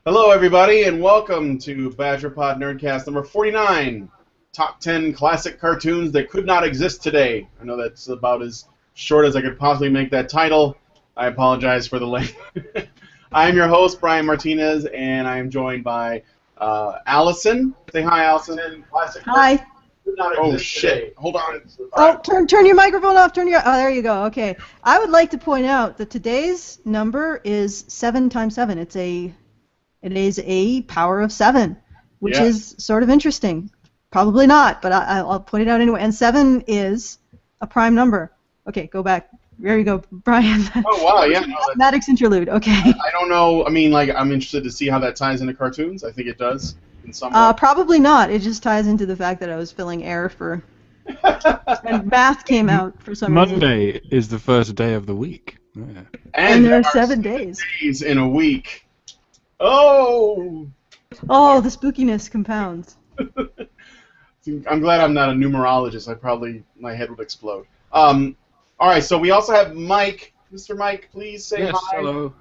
Hello, everybody, and welcome to Badgerpod Nerdcast number 49, Top 10 Classic Cartoons That Could Not Exist Today. I know that's about as short as I could possibly make that title. I apologize for the length. I am your host, Brian Martinez, and I am joined by Allison. Say hi, Allison. Classic Hi. Could Not Exist Today. Hold on. Oh, turn your microphone off. Oh, there you go. Okay. I would like to point out that today's number is 7 times 7. It is a power of 7, which is sort of interesting. Probably not, but I'll point it out anyway. And 7 is a prime number. Okay, go back. There you go, Brian. Oh, wow, yeah. No, mathematics interlude, okay. I don't know. I mean, I'm interested to see how that ties into cartoons. I think it does in some way. Probably not. It just ties into the fact that I was filling air for... and math came out for some reason. Monday is the first day of the week. Yeah. And there are 7 days. Days in a week. Oh, the spookiness compounds. I'm glad I'm not a numerologist. My head would explode. All right, so we also have Mike. Mr. Mike, please say yes, hi. Hello.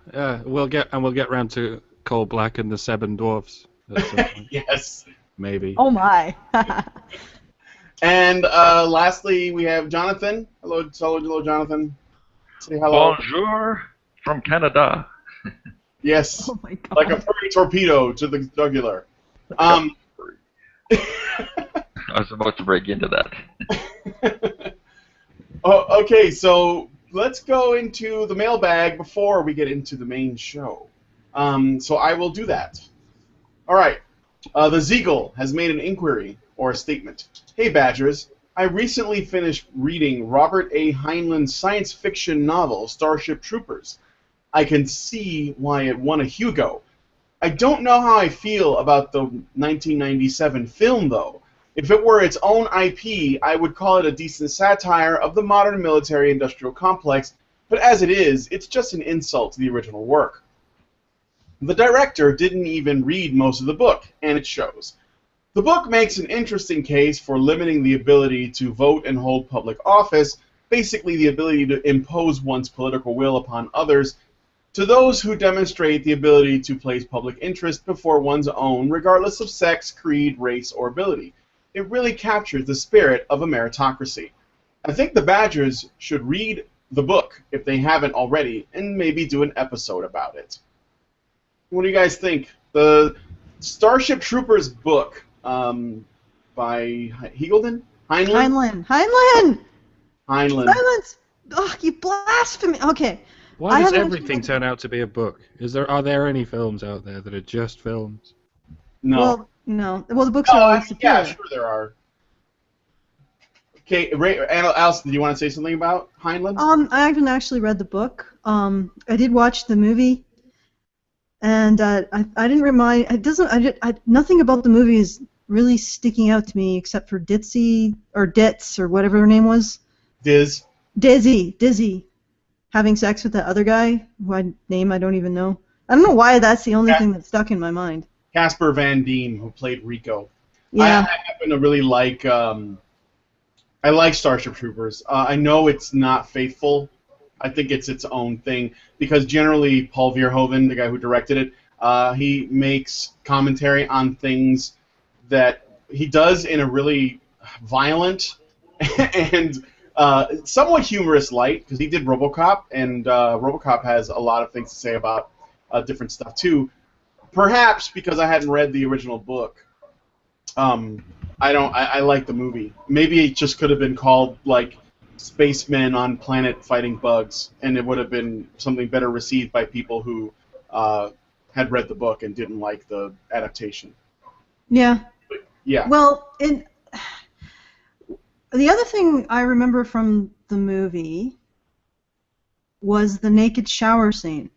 We'll get round to Coal Black and the Seven Dwarfs. Yes. Maybe. Oh my. And lastly, we have Jonathan. Hello, Jonathan. Say hello. Bonjour from Canada. Yes. Oh my God. Like a furry torpedo to the jugular. I was about to break into that. Oh, okay, so let's go into the mailbag before we get into the main show. So I will do that. All right. The Zeagle has made an inquiry or a statement. Hey, Badgers. I recently finished reading Robert A. Heinlein's science fiction novel, Starship Troopers. I can see why it won a Hugo. I don't know how I feel about the 1997 film, though. If it were its own IP, I would call it a decent satire of the modern military-industrial complex, but as it is, it's just an insult to the original work. The director didn't even read most of the book, and it shows. The book makes an interesting case for limiting the ability to vote and hold public office, basically the ability to impose one's political will upon others, to those who demonstrate the ability to place public interest before one's own, regardless of sex, creed, race, or ability. It really captures the spirit of a meritocracy. I think the Badgers should read the book, if they haven't already, and maybe do an episode about it. What do you guys think? The Starship Troopers book by Heinlein? Heinlein! Heinlein. Silence! Ugh, you blasphemy! Okay. Why does everything turn out to be a book? Are there any films out there that are just films? No. Well, no. Well, the books are always superior. Yeah, sure there are. Okay, Alison, do you want to say something about Heinlein? I haven't actually read the book. I did watch the movie, and I didn't remind. It doesn't. Nothing about the movie is really sticking out to me except for Ditzy or Ditz or whatever her name was. Dizzy. Having sex with that other guy, whose name I don't even know. I don't know why that's the only thing that stuck in my mind. Casper Van Dien, who played Rico. Yeah. I happen to really like. I like Starship Troopers. I know it's not faithful. I think it's its own thing because generally Paul Verhoeven, the guy who directed it, he makes commentary on things that he does in a really violent and somewhat humorous light, because he did RoboCop, and RoboCop has a lot of things to say about different stuff too. Perhaps because I hadn't read the original book, I like the movie. Maybe it just could have been called like Spacemen on Planet Fighting Bugs, and it would have been something better received by people who had read the book and didn't like the adaptation. Yeah. But, yeah. Well, the other thing I remember from the movie was the naked shower scene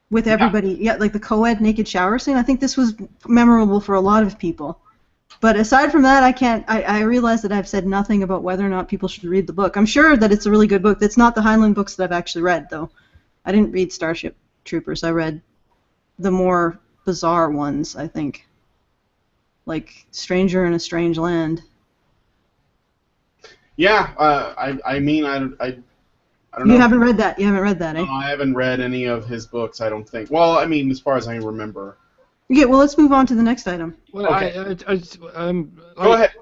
with everybody. Yeah, like the co-ed naked shower scene. I think this was memorable for a lot of people. But aside from that, I realize that I've said nothing about whether or not people should read the book. I'm sure that it's a really good book. That's not the Heinlein books that I've actually read, though. I didn't read Starship Troopers. I read the more bizarre ones, I think. Like Stranger in a Strange Land. Yeah, I mean, I don't know. You haven't read that. You haven't read that, eh? No, I haven't read any of his books, I don't think. Well, I mean, as far as I remember. Okay, well, let's move on to the next item. Well, Okay. Go ahead.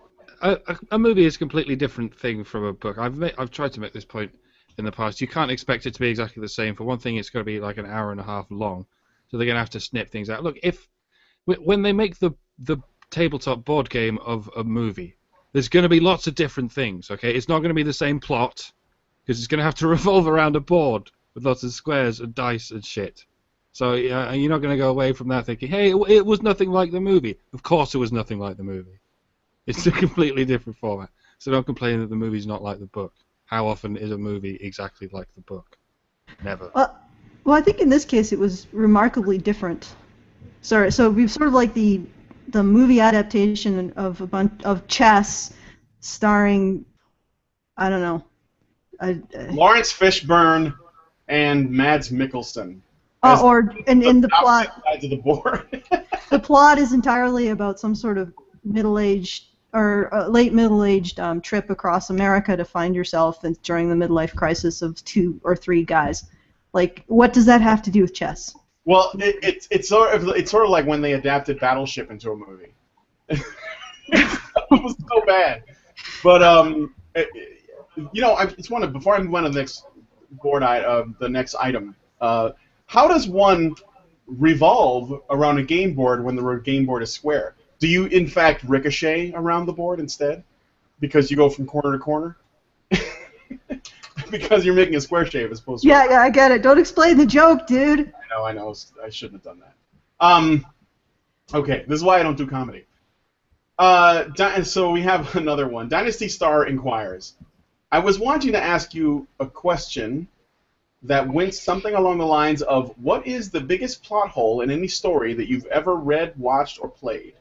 A movie is a completely different thing from a book. I've tried to make this point in the past. You can't expect it to be exactly the same. For one thing, it's going to be like an hour and a half long, so they're going to have to snip things out. Look, when they make the tabletop board game of a movie, there's going to be lots of different things. Okay, it's not going to be the same plot because it's going to have to revolve around a board with lots of squares and dice and shit. So you're not going to go away from that thinking, hey, it was nothing like the movie. Of course, it was nothing like the movie. It's a completely different format. So don't complain that the movie's not like the book. How often is a movie exactly like the book? Never. Well, I think in this case it was remarkably different. Sorry, so we've sort of like the movie adaptation of a bunch of chess, starring, I don't know, Lawrence Fishburne and Mads Mikkelsen. In the plot, Sides of the board. the plot is entirely about some sort of middle-aged or late middle-aged trip across America to find yourself during the midlife crisis of 2 or 3 guys. Like, what does that have to do with chess? Well, it's sort of like when they adapted Battleship into a movie. It was so bad. But before I move on to the next the next item. How does one revolve around a game board when the game board is square? Do you, in fact, ricochet around the board instead? Because you go from corner to corner? Because you're making a square shape as opposed to... Yeah, I get it. Don't explain the joke, dude. I know. I shouldn't have done that. Okay, this is why I don't do comedy. So we have another one. Dynasty Star inquires, I was wanting to ask you a question that went something along the lines of, what is the biggest plot hole in any story that you've ever read, watched, or played?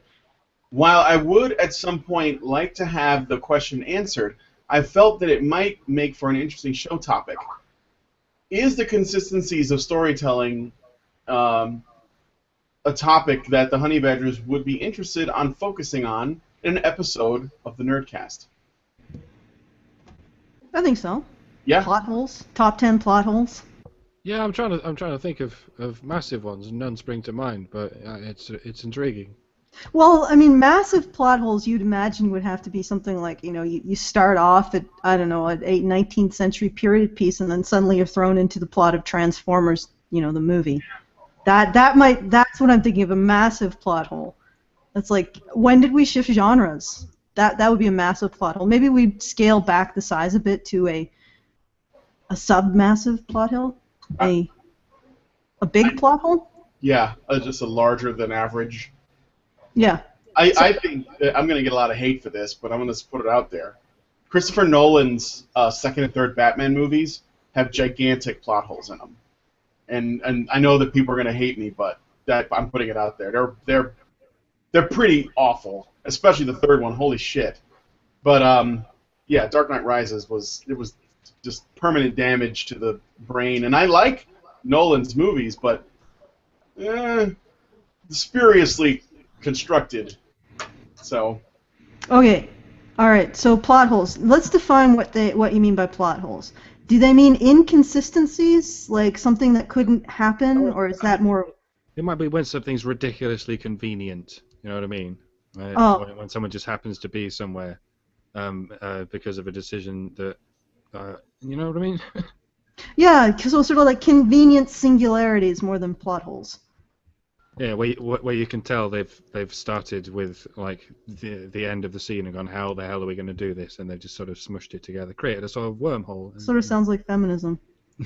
While I would at some point like to have the question answered, I felt that it might make for an interesting show topic. Is the consistencies of storytelling a topic that the Honey Badgers would be interested on focusing on in an episode of the Nerdcast? I think so. Yeah. Plot holes? Top 10 plot holes? Yeah, I'm trying to think of massive ones, and none spring to mind, but it's intriguing. Well, I mean, massive plot holes you'd imagine would have to be something like, you start off at, I don't know, an 19th century period piece, and then suddenly you're thrown into the plot of Transformers, the movie. That's what I'm thinking of, a massive plot hole. That's like, when did we shift genres? That would be a massive plot hole. Maybe we'd scale back the size a bit to a sub-massive plot hole? A big plot hole? Yeah, just a larger than average. Yeah. I think I'm going to get a lot of hate for this, but I'm going to just put it out there. Christopher Nolan's second and third Batman movies have gigantic plot holes in them, and I know that people are going to hate me, but I'm putting it out there. They're pretty awful, especially the third one. Holy shit! But yeah, Dark Knight Rises was just permanent damage to the brain, and I like Nolan's movies, but spuriously constructed. So. Okay. All right. So plot holes. Let's define what you mean by plot holes. Do they mean inconsistencies, like something that couldn't happen, or is that more? It might be when something's ridiculously convenient. You know what I mean? When someone just happens to be somewhere because of a decision that. You know what I mean? Yeah, because it was sort of like convenient singularities more than plot holes. Yeah, where you can tell they've started with like the end of the scene and gone, how the hell are we going to do this? And they've just sort of smushed it together, created a sort of wormhole. Sort of sounds like feminism.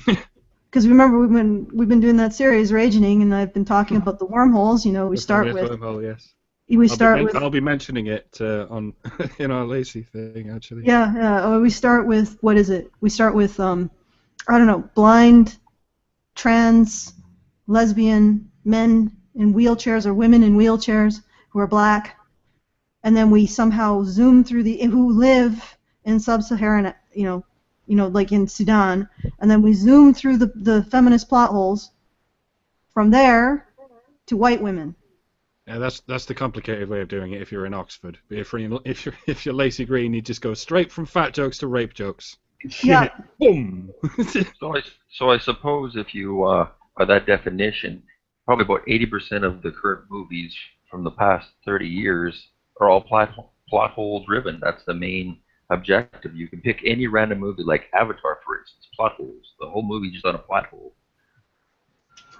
Because remember we've been doing that series Raging, and I've been talking about the wormholes. We start with wormhole, yes. I'll be mentioning it on in our Lacey thing actually. Yeah. We start with, what is it? We start with I don't know, blind, trans, lesbian men in wheelchairs or women in wheelchairs who are black, and then we somehow zoom through who live in sub-Saharan, like in Sudan, and then we zoom through the feminist plot holes from there to white women. Yeah, that's the complicated way of doing it if you're in Oxford. If you're Lacey Green, you just go straight from fat jokes to rape jokes. Yeah. Boom. So I suppose if you by that definition, probably about 80% of the current movies from the past 30 years are all plot hole driven. That's the main objective. You can pick any random movie like Avatar, for instance, plot holes. The whole movie just on a plot hole.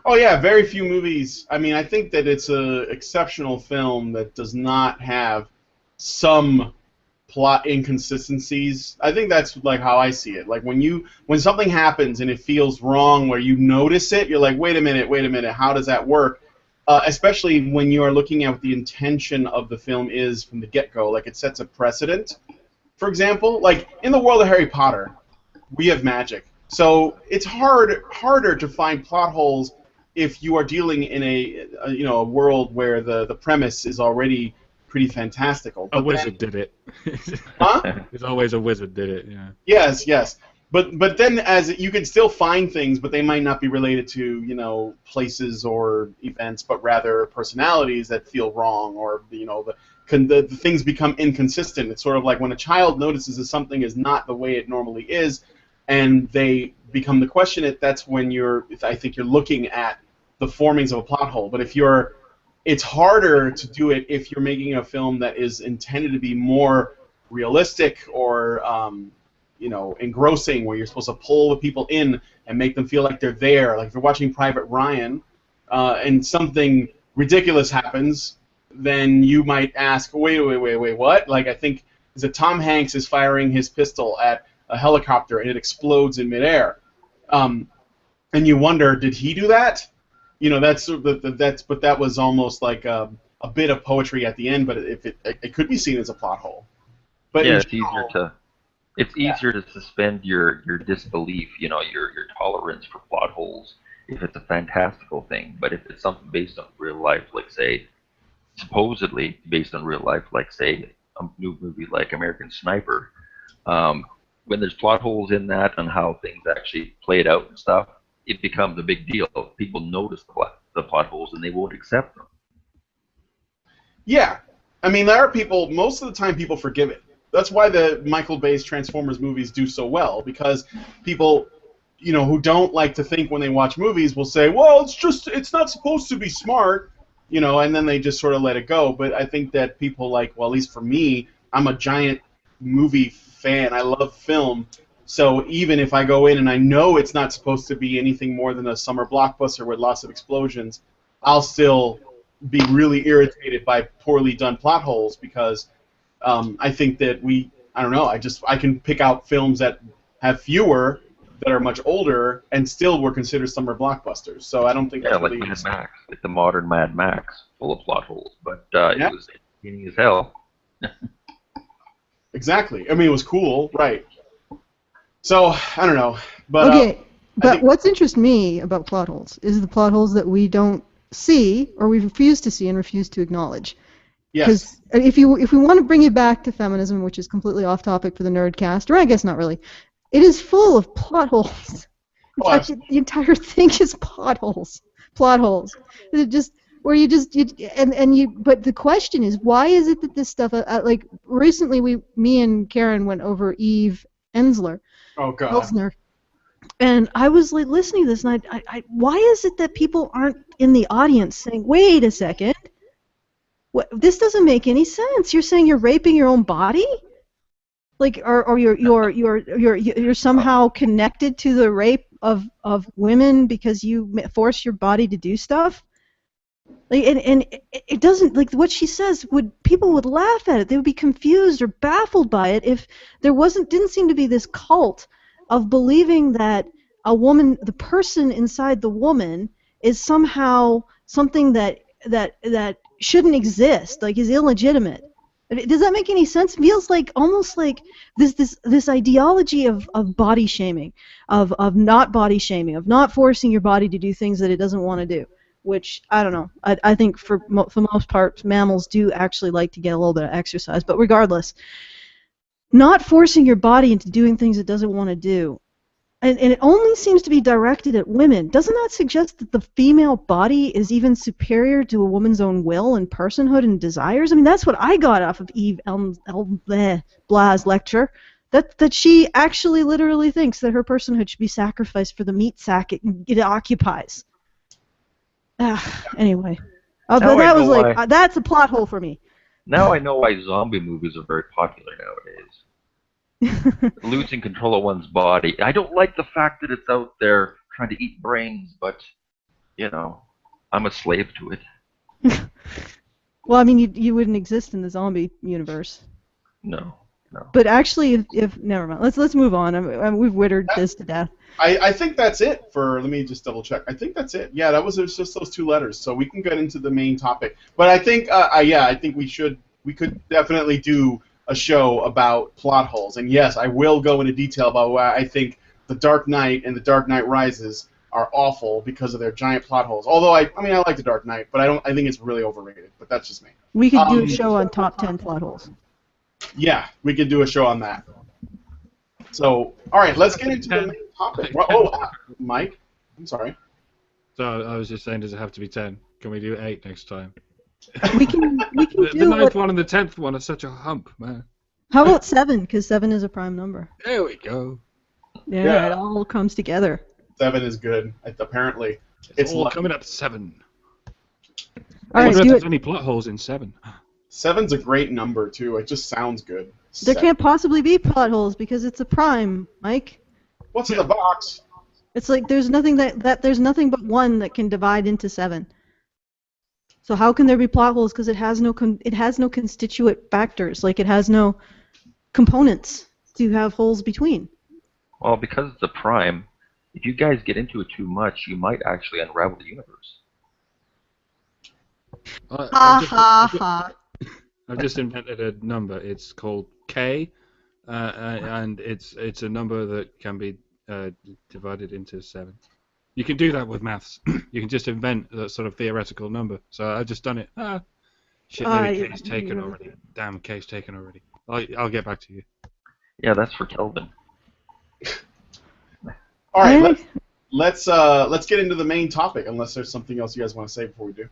Oh yeah, very few movies. I mean, I think that it's an exceptional film that does not have some plot inconsistencies. I think that's like how I see it. Like when something happens and it feels wrong, where you notice it, you're like, wait a minute, how does that work? Especially when you are looking at what the intention of the film is from the get-go. Like it sets a precedent. For example, like in the world of Harry Potter, we have magic, so it's harder to find plot holes if you are dealing in a world where the premise is already pretty fantastical. A wizard did it. Huh? There's always a wizard did it, yeah. Yes. But then you can still find things, but they might not be related to, places or events, but rather personalities that feel wrong, or, the things become inconsistent. It's sort of like when a child notices that something is not the way it normally is, and they become to question it, that's when I think you're looking at the formings of a plot hole. But it's harder to do it if you're making a film that is intended to be more realistic or engrossing, where you're supposed to pull the people in and make them feel like they're there. Like if you're watching Private Ryan and something ridiculous happens, then you might ask, wait, what? Like I think is that Tom Hanks is firing his pistol at a helicopter and it explodes in midair, and you wonder, did he do that? But that was almost like a bit of poetry at the end. But if it could be seen as a plot hole. But yeah, it's easier to suspend your disbelief, your tolerance for plot holes if it's a fantastical thing. But if it's something based on real life, like say, supposedly based on real life, like say a new movie like American Sniper, when there's plot holes in that and how things actually played out and stuff, it becomes a big deal. People notice the plot holes and they won't accept them. Yeah, I mean there are people. Most of the time, people forgive it. That's why the Michael Bay's Transformers movies do so well, because people, who don't like to think when they watch movies will say, well, it's not supposed to be smart, and then they just sort of let it go. But I think that people at least for me, I'm a giant movie fan. I love film. So even if I go in and I know it's not supposed to be anything more than a summer blockbuster with lots of explosions, I'll still be really irritated by poorly done plot holes, because I think that I can pick out films that have fewer, that are much older, and still were considered summer blockbusters. So I don't think that's really... like Mad Max, like the modern Mad Max, full of plot holes, but it was entertaining as hell. Exactly. I mean, it was cool, right? So I don't know, but okay. But what's interests me about plot holes is the plot holes that we don't see, or we refuse to see and refuse to acknowledge. Yes. Because if we want to bring it back to feminism, which is completely off topic for the Nerdcast, or I guess not really, it is full of plot holes. In fact, the entire thing is plot holes. Plot holes. It just where you But the question is, why is it that this stuff? Like recently, me and Karen went over Eve Ensler. Oh God. Elsner. And I was like listening to this, and I why is it that people aren't in the audience saying, "Wait a second, this doesn't make any sense. You're saying you're raping your own body, like, or you're somehow connected to the rape of women because you force your body to do stuff." Like, and it doesn't, like what she says, people would laugh at it. They would be confused or baffled by it if there didn't seem to be this cult of believing that a woman, the person inside the woman, is somehow something that shouldn't exist, like is illegitimate. Does that make any sense? It feels like almost like this ideology of body shaming, of not body shaming, of not forcing your body to do things that it doesn't want to do. Which, I don't know, I think for the most part, mammals do actually like to get a little bit of exercise. But regardless, not forcing your body into doing things it doesn't want to do. And it only seems to be directed at women. Doesn't that suggest that the female body is even superior to a woman's own will and personhood and desires? I mean, that's what I got off of Eve Bla's lecture. That she actually literally thinks that her personhood should be sacrificed for the meat sack it occupies. Anyway. But Now I that was know like, why. that's a plot hole for me. Now I know why zombie movies are very popular nowadays. Losing control of one's body. I don't like the fact that it's out there trying to eat brains, but, you know, I'm a slave to it. Well, I mean, you wouldn't exist in the zombie universe. No. But actually, if never mind. Let's move on. We've wittered this to death. I think that's it for. Let me just double check. I think that's it. Yeah, it's just those 2 letters. So we can get into the main topic. But I think, I think we could definitely do a show about plot holes. And yes, I will go into detail about why I think The Dark Knight and The Dark Knight Rises are awful because of their giant plot holes. Although I like The Dark Knight, but I think it's really overrated. But that's just me. We could do a show on top 10 plot holes. Yeah, we could do a show on that. So, all right, let's get into the main topic. Mike, I'm sorry. So I was just saying, does it have to be 10? Can we do 8 next time? We can The do 9th one and the 10th one are such a hump, man. How about 7? Because 7 is a prime number. There we go. Yeah, it all comes together. 7 is good. Apparently, It's all coming up 7. All I right, wonder if do there's it. any plot holes in 7. 7's a great number too. It just sounds good. There 7. can't possibly be plot holes because it's a prime, Mike. What's in the box? It's like there's nothing there's nothing but 1 that can divide into 7. So how can there be plot holes? Because it has no constituent factors. Like it has no components to have holes between. Well, because it's a prime, if you guys get into it too much, you might actually unravel the universe. I've just invented a number. It's called K, and it's a number that can be divided into 7. You can do that with maths. You can just invent that sort of theoretical number. So I've just done it. Shit, maybe K's taken already. Damn, K's taken already. I'll get back to you. Yeah, that's for Kelvin. All right, let's get into the main topic. Unless there's something else you guys want to say before we do.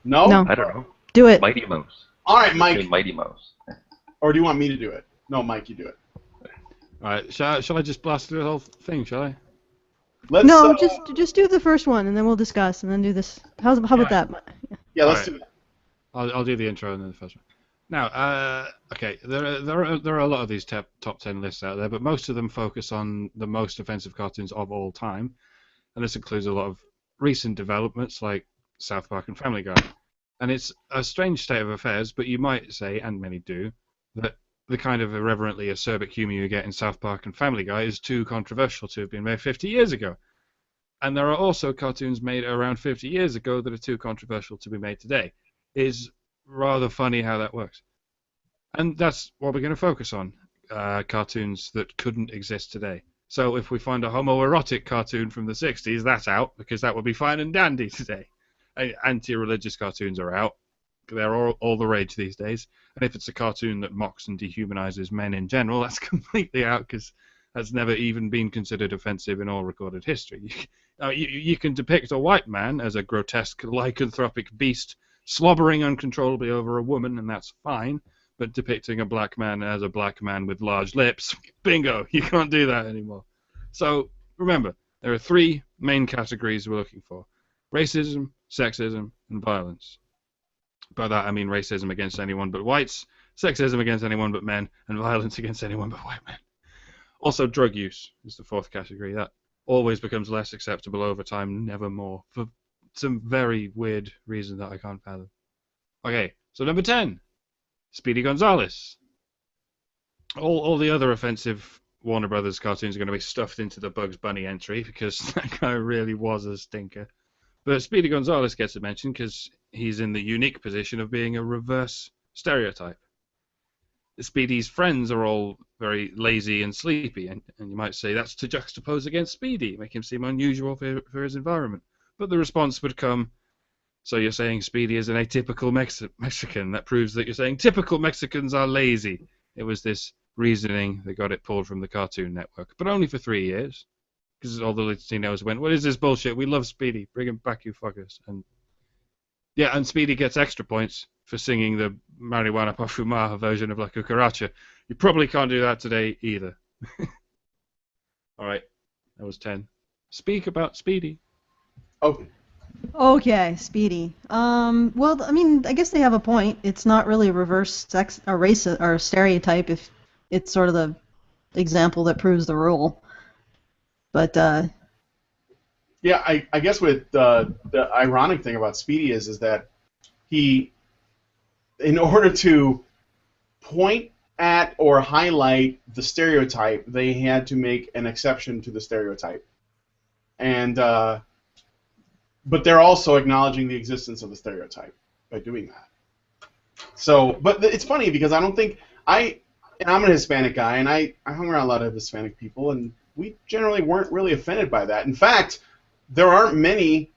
No. I don't know. Do it. Mighty Mouse. All right, Mike. Mighty Mouse. Or do you want me to do it? No, Mike, you do it. All right, shall I just blast through the whole thing? Shall I? No, just do the first one and then we'll discuss and then do this. How about that? Yeah, let's do that. I'll do the intro and then the first one. Now, okay, there are a lot of these top 10 lists out there, but most of them focus on the most offensive cartoons of all time, and this includes a lot of recent developments like South Park and Family Guy. And it's a strange state of affairs, but you might say, and many do, that the kind of irreverently acerbic humor you get in South Park and Family Guy is too controversial to have been made 50 years ago. And there are also cartoons made around 50 years ago that are too controversial to be made today. It's rather funny how that works. And that's what we're going to focus on, cartoons that couldn't exist today. So if we find a homoerotic cartoon from the 60s, that's out, because that would be fine and dandy today. Anti-religious cartoons are out. They're all the rage these days. And if it's a cartoon that mocks and dehumanizes men in general, that's completely out, because that's never even been considered offensive in all recorded history. You can depict a white man as a grotesque lycanthropic beast slobbering uncontrollably over a woman, and that's fine. But depicting a black man as a black man with large lips, bingo, you can't do that anymore. So remember, there are 3 main categories we're looking for: racism, sexism, and violence. By that I mean racism against anyone but whites, sexism against anyone but men, and violence against anyone but white men. Also, drug use is the 4th category. That always becomes less acceptable over time, never more, for some very weird reason that I can't fathom. Okay, so number 10, Speedy Gonzales. All the other offensive Warner Brothers cartoons are going to be stuffed into the Bugs Bunny entry, because that guy really was a stinker. But Speedy Gonzales gets a mention because he's in the unique position of being a reverse stereotype. Speedy's friends are all very lazy and sleepy, and you might say that's to juxtapose against Speedy, make him seem unusual for his environment. But the response would come, so you're saying Speedy is an atypical Mexican. That proves that you're saying typical Mexicans are lazy. It was this reasoning that got it pulled from the Cartoon Network, but only for 3 years. Because all the Latinos went, what is this bullshit? We love Speedy. Bring him back, you fuckers. And yeah, and Speedy gets extra points for singing the Marijuana Pa Fumar version of La Cucaracha. You probably can't do that today either. All right, that was 10. Speak about Speedy. Oh, Okay, Speedy. Well, I mean, I guess they have a point. It's not really a reverse sex or race or stereotype if it's sort of the example that proves the rule. But yeah. I guess what the ironic thing about Speedy is that he, in order to point at or highlight the stereotype, they had to make an exception to the stereotype, and but they're also acknowledging the existence of the stereotype by doing that. So, but it's funny because I don't think and I'm a Hispanic guy, and I hung around a lot of Hispanic people, and we generally weren't really offended by that. In fact, there aren't many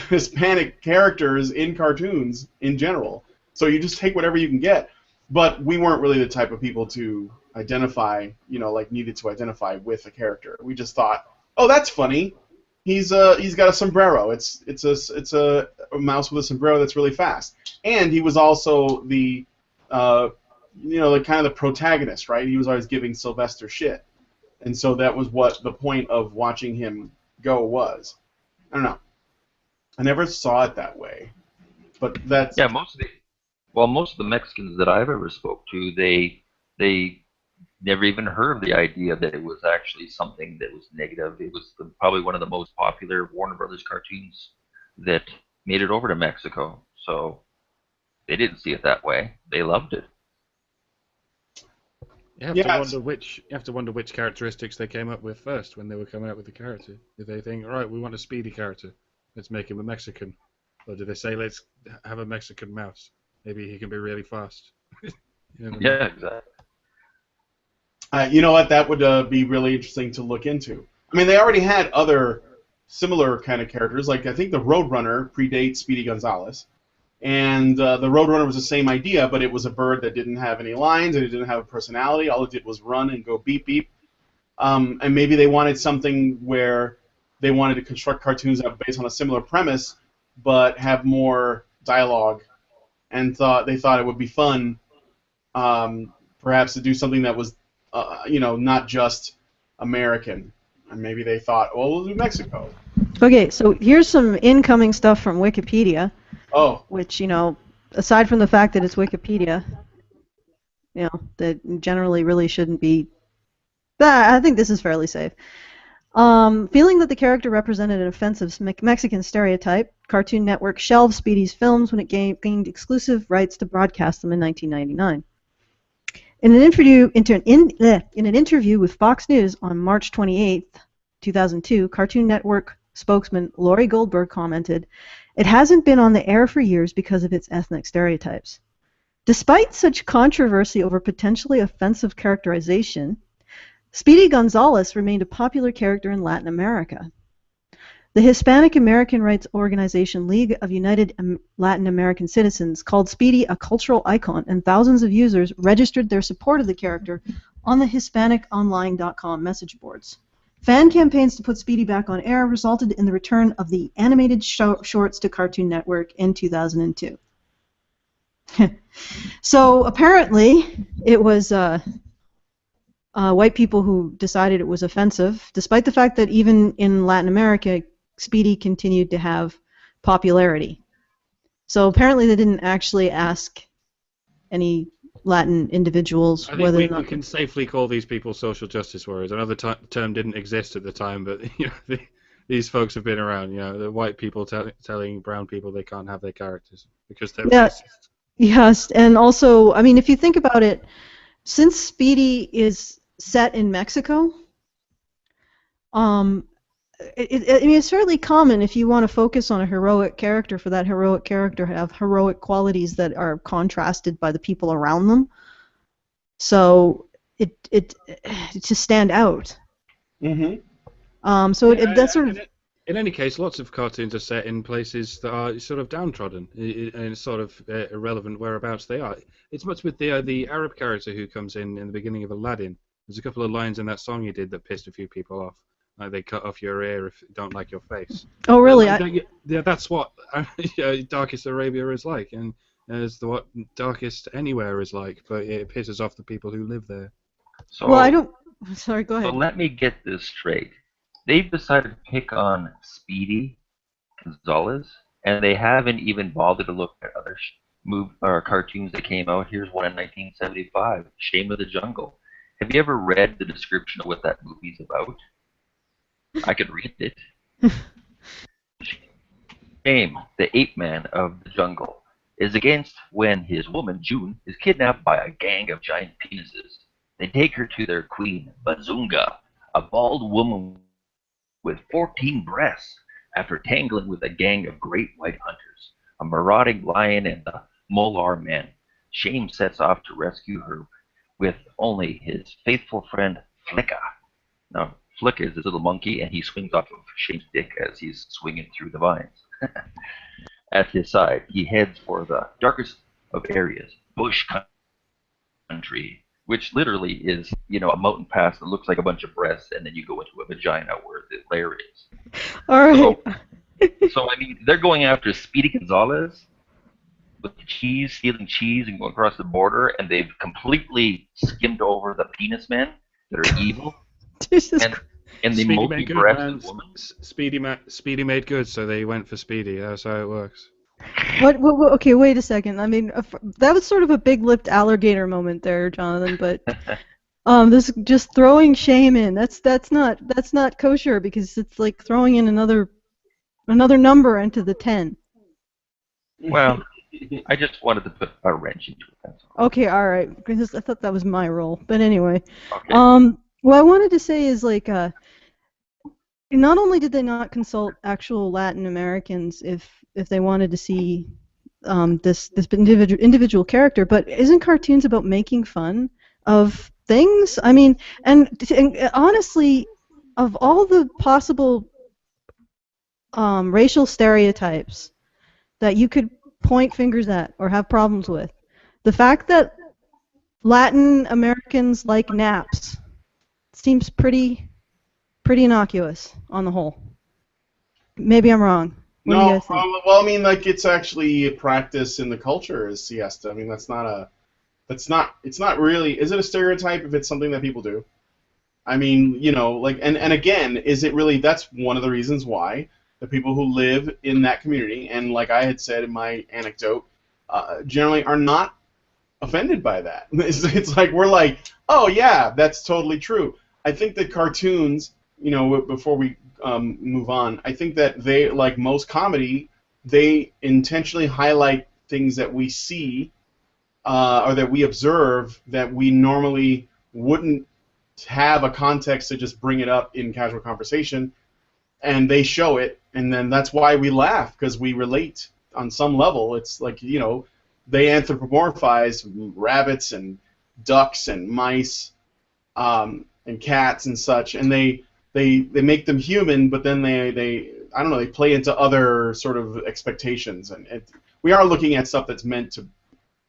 Hispanic characters in cartoons in general, so you just take whatever you can get. But we weren't really the type of people to identify, like needed to identify with a character. We just thought, oh, that's funny. He's got a sombrero. It's a mouse with a sombrero that's really fast. And he was also the the kind of the protagonist, right? He was always giving Sylvester shit, and so that was what the point of watching him go was. I don't know. I never saw it that way, but that's most of the Mexicans that I've ever spoke to, they never even heard of the idea that it was actually something that was negative. It was probably one of the most popular Warner Brothers cartoons that made it over to Mexico. So they didn't see it that way. They loved it. You have to wonder which characteristics they came up with first when they were coming up with the character. Did they think, all right, we want a Speedy character, let's make him a Mexican, or did they say, let's have a Mexican mouse? Maybe he can be really fast. Yeah, exactly. You know what? That would be really interesting to look into. I mean, they already had other similar kind of characters. Like, I think the Roadrunner predates Speedy Gonzales. And the Roadrunner was the same idea, but it was a bird that didn't have any lines and it didn't have a personality. All it did was run and go beep, beep. And maybe they wanted something where they wanted to construct cartoons that were based on a similar premise, but have more dialogue. And they thought it would be fun, perhaps, to do something that was, not just American. And maybe they thought, well, we'll do Mexico. okay, so here's some incoming stuff from Wikipedia. Oh. Which, aside from the fact that it's Wikipedia, that generally really shouldn't be. I think this is fairly safe. Feeling that the character represented an offensive Mexican stereotype, Cartoon Network shelved Speedy's films when it gained exclusive rights to broadcast them in 1999. In an interview with Fox News on March 28, 2002, Cartoon Network spokesman Laurie Goldberg commented, "It hasn't been on the air for years because of its ethnic stereotypes. Despite such controversy over potentially offensive characterization, Speedy Gonzales remained a popular character in Latin America. The Hispanic American rights organization League of United Latin American Citizens called Speedy a cultural icon, and thousands of users registered their support of the character on the HispanicOnline.com message boards. Fan campaigns to put Speedy back on air resulted in the return of the animated shorts to Cartoon Network in 2002. So apparently it was white people who decided it was offensive, despite the fact that even in Latin America, Speedy continued to have popularity. So apparently they didn't actually ask any Latin individuals whether we can safely call these people social justice warriors. Another term didn't exist at the time, but these folks have been around. The white people telling brown people they can't have their characters because they're racist. Yes, and also, I mean, if you think about it, since Speedy is set in Mexico, it's certainly common if you want to focus on a heroic character for that heroic character to have heroic qualities that are contrasted by the people around them. So it to stand out. Mm-hmm. That's sort of. In any case, lots of cartoons are set in places that are sort of downtrodden and sort of irrelevant whereabouts they are. It's much with the Arab character who comes in the beginning of Aladdin. There's a couple of lines in that song he did that pissed a few people off. Like they cut off your ear if you don't like your face. Oh, really? Yeah, that's what Darkest Arabia is like. And as what darkest anywhere is like, but it pisses off the people who live there. So, Well, I don't. Sorry, go so ahead. let me get this straight. They've decided to pick on Speedy Gonzales, and they haven't even bothered to look at other cartoons that came out. Here's one in 1975, Shame of the Jungle. Have you ever read the description of what that movie's about? I could read it. Shame, the ape man of the jungle, is against when his woman, June, is kidnapped by a gang of giant penises. They take her to their queen, Bazunga, a bald woman with 14 breasts, after tangling with a gang of great white hunters, a marauding lion and the Molar men. Shame sets off to rescue her with only his faithful friend, Flicka. Now, Flick is this little monkey, and he swings off of Shame's dick as he's swinging through the vines. At his side, he heads for the darkest of areas, bush country, which literally is, a mountain pass that looks like a bunch of breasts, and then you go into a vagina where the lair is. All right. So they're going after Speedy Gonzales with cheese, stealing cheese, and going across the border, and they've completely skimmed over the penis men that are evil. Jesus And the Speedy made good, man. multi-breasted woman. Speedy made good, so they went for Speedy. That's how it works. What? Okay, wait a second. I mean, that was sort of a big-lipped alligator moment there, Jonathan. But this just throwing shame in. That's not kosher, because it's like throwing in another number into the 10. Well, I just wanted to put a wrench into it. That's all. Okay, all right. Because I thought that was my role. But anyway. Okay. What I wanted to say is, like, not only did they not consult actual Latin Americans if they wanted to see this individual character, but isn't cartoons about making fun of things? I mean, and honestly, of all the possible racial stereotypes that you could point fingers at or have problems with, the fact that Latin Americans like naps seems pretty innocuous on the whole. Maybe I'm wrong. What do you guys think? Well, I mean, like, it's actually a practice in the culture is siesta. I mean, it's not really, is it a stereotype if it's something that people do? I mean, like, and again, is it really, that's one of the reasons why the people who live in that community, and like I had said in my anecdote, generally are not offended by that. It's like, we're like, oh yeah, that's totally true. I think that cartoons, before we move on, I think that they, like most comedy, they intentionally highlight things that we see or that we observe that we normally wouldn't have a context to just bring it up in casual conversation, and they show it, and then that's why we laugh, because we relate on some level. It's like, they anthropomorphize rabbits and ducks and mice and cats and such, and they make them human, but then they I don't know, they play into other sort of expectations, and we are looking at stuff that's meant to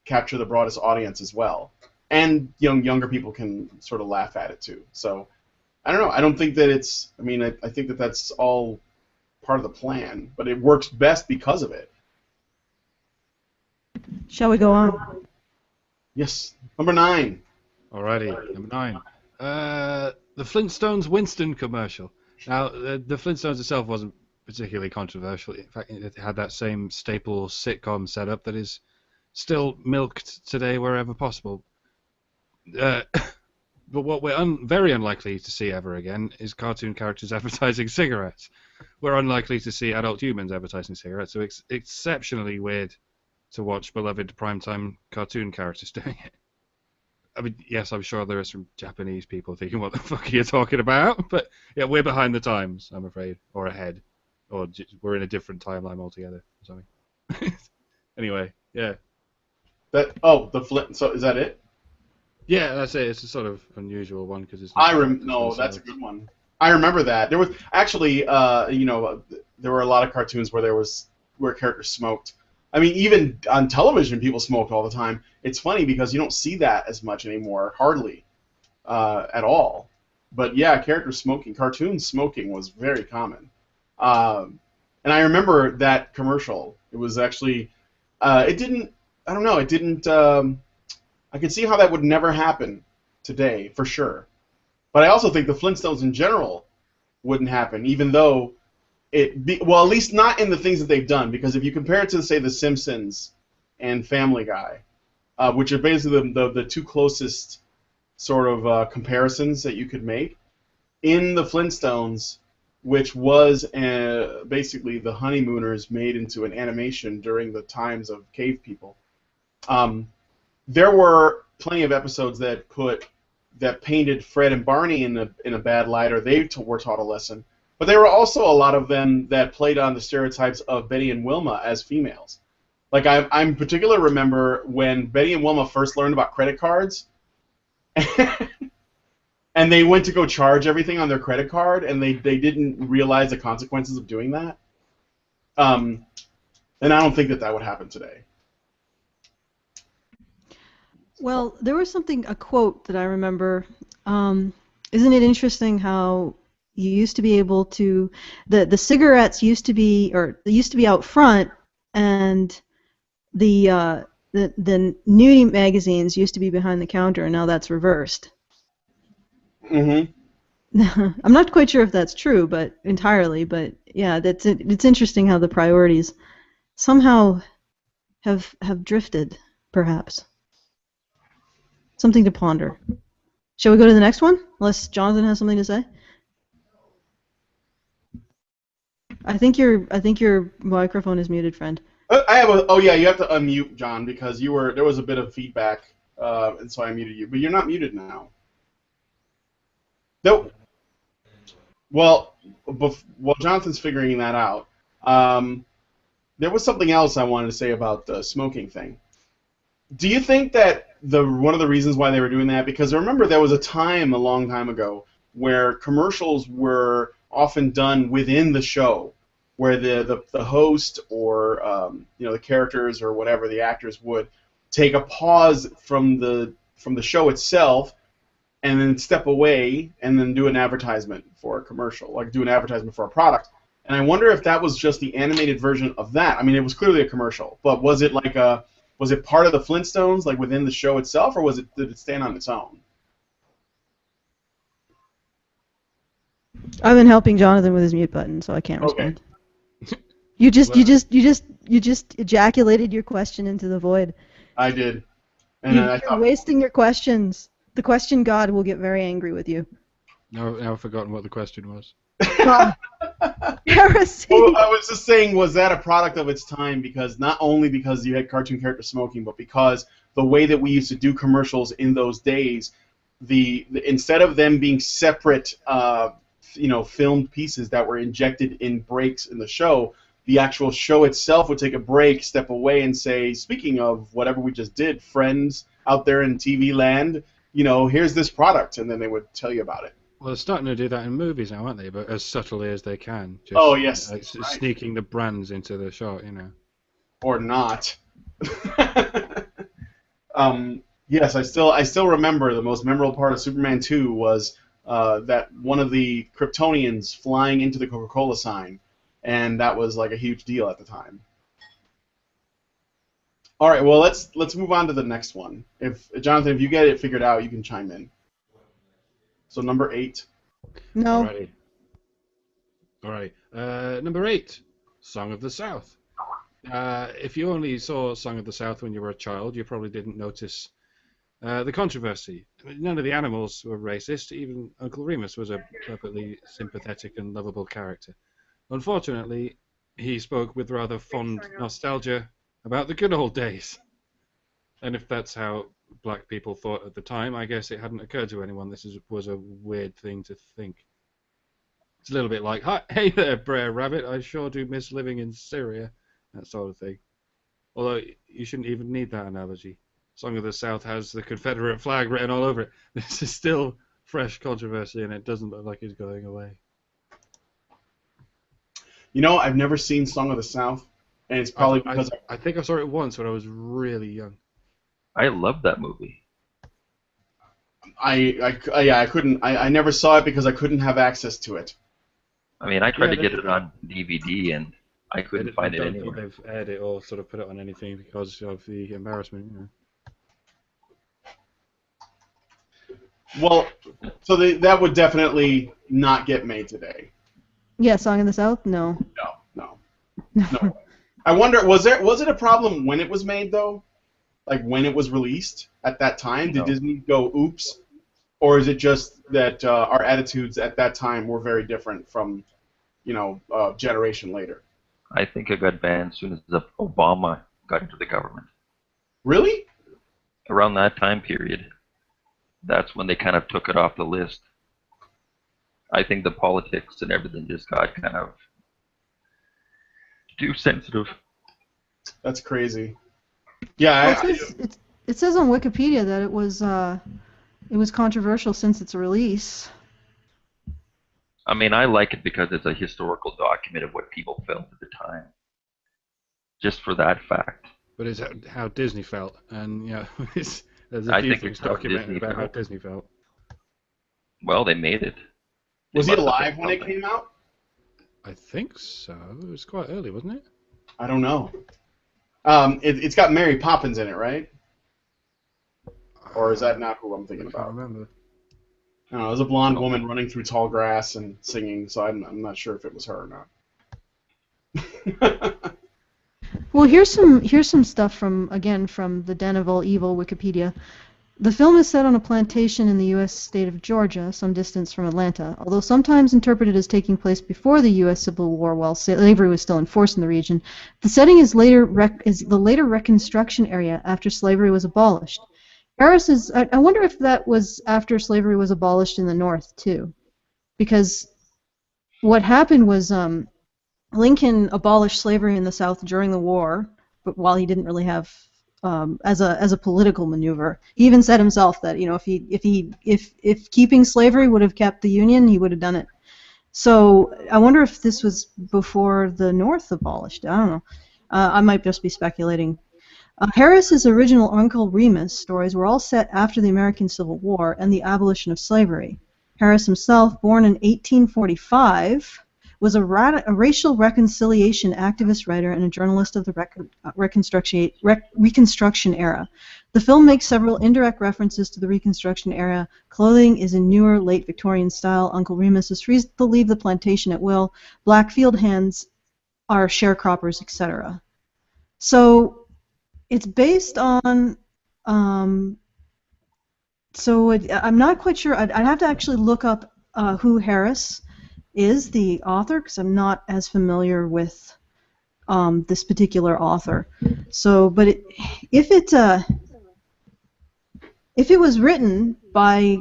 capture the broadest audience as well, and younger people can sort of laugh at it too. So I don't know. I don't think that it's. I mean, I think that that's all part of the plan, but it works best because of it. Shall we go on? Yes, number 9. Alrighty, number 9. The Flinstones Winston commercial. Now, the Flintstones itself wasn't particularly controversial. In fact, it had that same staple sitcom setup that is still milked today wherever possible. But what we're very unlikely to see ever again is cartoon characters advertising cigarettes. We're unlikely to see adult humans advertising cigarettes, so it's exceptionally weird to watch beloved primetime cartoon characters doing it. I mean, yes, I'm sure there are some Japanese people thinking, what the fuck are you talking about? But yeah, we're behind the times, I'm afraid, or ahead, or we're in a different timeline altogether or something. Anyway, yeah. So is that it? Yeah, that's it. It's a sort of unusual one because it's. No, that's a good one. I remember that. There was actually, there were a lot of cartoons where characters smoked. I mean, even on television, people smoked all the time. It's funny because you don't see that as much anymore, hardly at all. But yeah, cartoon smoking was very common. And I remember that commercial. It was actually, it didn't I don't know. It didn't. I could see how that would never happen today, for sure. But I also think the Flintstones in general wouldn't happen, even though well, at least not in the things that they've done. Because if you compare it to, say, The Simpsons and Family Guy, which are basically the two closest sort of comparisons that you could make, in the Flintstones, which was basically the Honeymooners made into an animation during the times of cave people. There were plenty of episodes that painted Fred and Barney in a bad light, or they were taught a lesson. But there were also a lot of them that played on the stereotypes of Betty and Wilma as females. Like I in particular remember when Betty and Wilma first learned about credit cards, and they went to go charge everything on their credit card, and they didn't realize the consequences of doing that. And I don't think that would happen today. Well, there was a quote that I remember. Isn't it interesting how you used to be able to, the cigarettes used to be out front, and the nudie magazines used to be behind the counter, and now that's reversed. Mm-hmm. I'm not quite sure if that's true, but entirely. But yeah, it's interesting how the priorities somehow have drifted, perhaps. Something to ponder. Shall we go to the next one? Unless Jonathan has something to say. I think your microphone is muted, friend. Oh yeah, you have to unmute, John, because there was a bit of feedback, and so I muted you. But you're not muted now. Nope. Well, while Jonathan's figuring that out, there was something else I wanted to say about the smoking thing. Do you think that one of the reasons why they were doing that, because remember there was a time a long time ago where commercials were often done within the show, where the host or the characters or whatever, the actors would take a pause from the show itself and then step away and then do an advertisement for a commercial, like do an advertisement for a product. And I wonder if that was just the animated version of that. I mean, it was clearly a commercial, but was it part of the Flintstones, like within the show itself, or did it stand on its own? I've been helping Jonathan with his mute button, so I can't respond. You just ejaculated your question into the void. I did. And you're wasting your questions. The question god will get very angry with you. No, I've forgotten what the question was. Heresy. Well, I was just saying, was that a product of its time? Because not only because you had cartoon characters smoking, but because the way that we used to do commercials in those days, instead of them being separate, filmed pieces that were injected in breaks in the show, the actual show itself would take a break, step away, and say, speaking of whatever we just did, friends out there in TV land, here's this product, and then they would tell you about it. Well, they're starting to do that in movies now, aren't they? But as subtly as they can. Just, oh, yes. Right. Sneaking the brands into the shot, Or not. Yes, I still remember the most memorable part of Superman 2 was that one of the Kryptonians flying into the Coca-Cola sign, and that was like a huge deal at the time. All right, well, let's move on to the next one. Jonathan, if you get it figured out, you can chime in. So number 8. No. All right. Number 8, Song of the South. If you only saw Song of the South when you were a child, you probably didn't notice the controversy. None of the animals were racist. Even Uncle Remus was a perfectly sympathetic and lovable character. Unfortunately, he spoke with rather fond nostalgia about the good old days. And if that's how black people thought at the time, I guess it hadn't occurred to anyone this was a weird thing to think. It's a little bit like, hey there, Brer Rabbit, I sure do miss living in Syria, that sort of thing. Although, you shouldn't even need that analogy. Song of the South has the Confederate flag written all over it. This is still fresh controversy, and it doesn't look like it's going away. I've never seen Song of the South, and it's probably because... I think I saw it once when I was really young. I love that movie. I couldn't. I never saw it because I couldn't have access to it. I mean, I tried to get it on DVD, and I couldn't find it I don't think anywhere. they've aired it or sort of put it on anything because of the embarrassment. You know. Well, so that would definitely not get made today. Yeah, Song of the South? No. No. I wonder, was it a problem when it was made though? Like when it was released at that time? Did No. Disney go oops? Or is it just that our attitudes at that time were very different from, a generation later? I think it got banned as soon as Obama got into the government. Really? Around that time period, that's when they kind of took it off the list. I think the politics and everything just got kind of too sensitive. That's crazy. Yeah, Well, it says on Wikipedia that it was controversial since its release. I mean, I like it because it's a historical document of what people felt at the time. Just for that fact. But it's how Disney felt, and there's a I few think things it's how documented Disney about how felt. Disney felt. Well, they made it. was he must have alive been when it something. came out? I think so. It was quite early, wasn't it? I don't know. It's got Mary Poppins in it, right? Or is that not who I'm thinking I can't about? remember. I don't know. It was a blonde woman running through tall grass and singing, so I'm not sure if it was her or not. Well, here's some stuff from the Den of All Evil Wikipedia. The film is set on a plantation in the U.S. state of Georgia, some distance from Atlanta. Although sometimes interpreted as taking place before the U.S. Civil War while slavery was still enforced in the region, the setting is the later Reconstruction area after slavery was abolished. Harris is. I wonder if that was after slavery was abolished in the North too, because what happened was Lincoln abolished slavery in the South during the war, but while he didn't really have as a political maneuver, he even said himself that if keeping slavery would have kept the Union, he would have done it. So I wonder if this was before the North abolished. I don't know. I might just be speculating. Harris's original Uncle Remus stories were all set after the American Civil War and the abolition of slavery. Harris himself, born in 1845, was a racial reconciliation activist writer and a journalist of the Reconstruction era. The film makes several indirect references to the Reconstruction era. Clothing is in newer, late Victorian style. Uncle Remus is free to leave the plantation at will. Black field hands are sharecroppers, etc. So it's based on. I'm not quite sure. I'd have to actually look up who Harris is, the author, because I'm not as familiar with this particular author. So, but if it was written by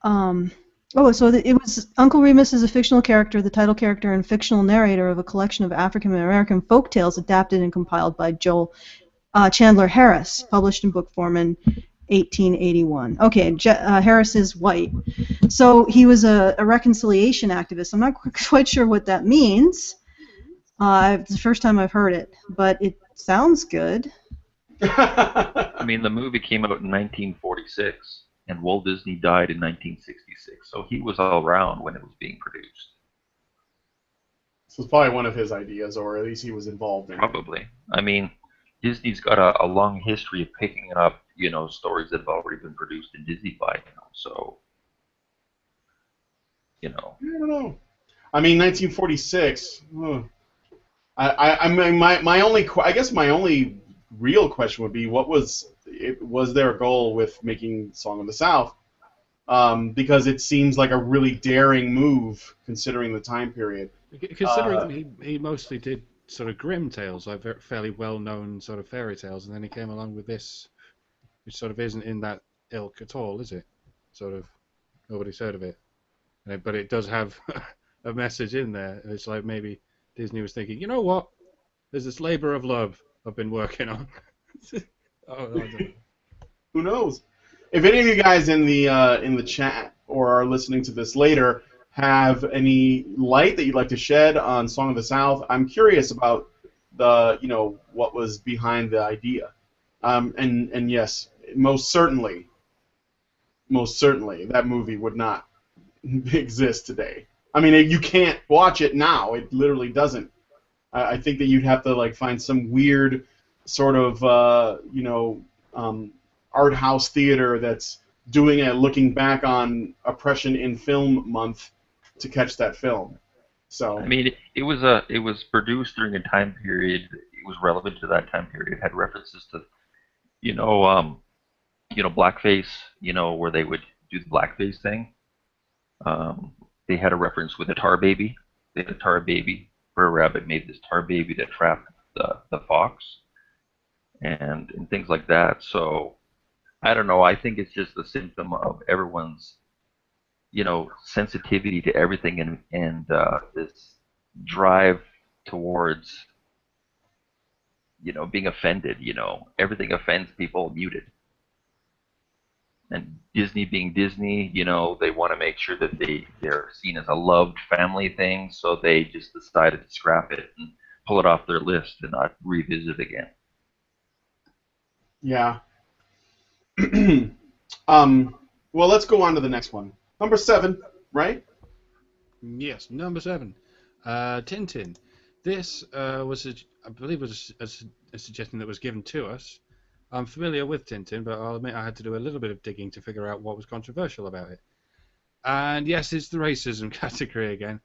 it was Uncle Remus is a fictional character, the title character and fictional narrator of a collection of African American folk tales adapted and compiled by Joel Chandler Harris, published in book form in 1881. Okay, Harris is white. So he was a reconciliation activist. I'm not quite sure what that means. It's the first time I've heard it, but it sounds good. I mean, the movie came out in 1946, and Walt Disney died in 1966, so he was all around when it was being produced. So it's probably one of his ideas, or at least he was involved in it. Probably. I mean, Disney's got a long history of picking up, stories that have already been produced in Disney-fied, so, I don't know. I mean, 1946. I mean, my only real question would be, was there a goal with making Song of the South? Because it seems like a really daring move considering the time period. Considering he mostly did sort of grim tales, like fairly well-known sort of fairy tales, and then he came along with this, which sort of isn't in that ilk at all, is it? Sort of, nobody's heard of it. But it does have a message in there. It's like maybe Disney was thinking, you know what? There's this labor of love I've been working on. I don't know. Who knows? If any of you guys in the chat or are listening to this later have any light that you'd like to shed on Song of the South, I'm curious about what was behind the idea. And yes, most certainly, that movie would not exist today. I mean, you can't watch it now. It literally doesn't I think that you'd have to like find some weird sort of art house theater that's doing a looking back on oppression in film month to catch that film. So I mean, it was produced during a time period. It was relevant to that time period. It had references to, you know, um, blackface. Where they would do the blackface thing. They had a reference with a tar baby. They had a tar baby. Brer Rabbit made this tar baby that trapped the fox, and things like that. So I don't know. I think it's just a symptom of everyone's sensitivity to everything, and this drive towards being offended. Everything offends people. Muted. And Disney being Disney, they want to make sure that they're seen as a loved family thing, so they just decided to scrap it and pull it off their list and not revisit it again. yeah. Well, let's go on to the next one. Number 7, right? Yes, number 7. Tintin. This I believe, was a suggestion that was given to us. I'm familiar with Tintin, but I'll admit I had to do a little bit of digging to figure out what was controversial about it. And yes, it's the racism category again.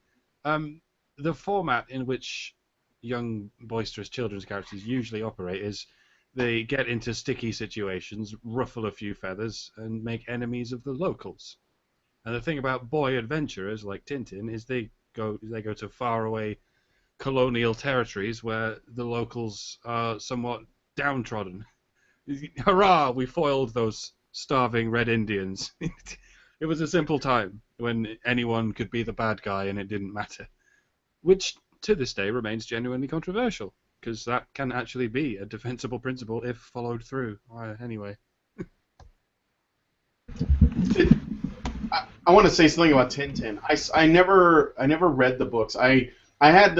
The format in which young, boisterous children's characters usually operate is they get into sticky situations, ruffle a few feathers, and make enemies of the locals. And the thing about boy adventurers like Tintin is they go to faraway colonial territories where the locals are somewhat downtrodden. Hurrah! We foiled those starving Red Indians. It was a simple time when anyone could be the bad guy and it didn't matter. Which, to this day, remains genuinely controversial, because that can actually be a defensible principle if followed through. Anyway. I want to say something about Tintin. I never read the books. I had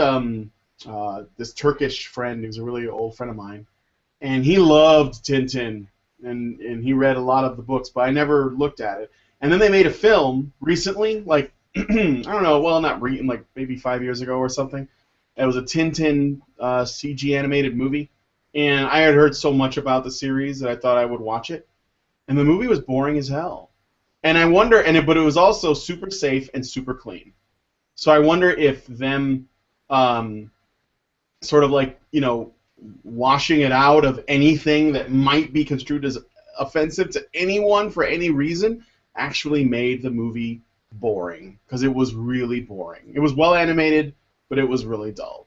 this Turkish friend who's a really old friend of mine, and he loved Tintin, and he read a lot of the books, but I never looked at it. And then they made a film recently, like I don't know, well, not like maybe 5 years ago or something. It was a Tintin CG animated movie, and I had heard so much about the series that I thought I would watch it, and the movie was boring as hell. And I wonder, but it was also super safe and super clean. So I wonder if them sort of like, washing it out of anything that might be construed as offensive to anyone for any reason actually made the movie boring, because it was really boring. It was well animated, but it was really dull.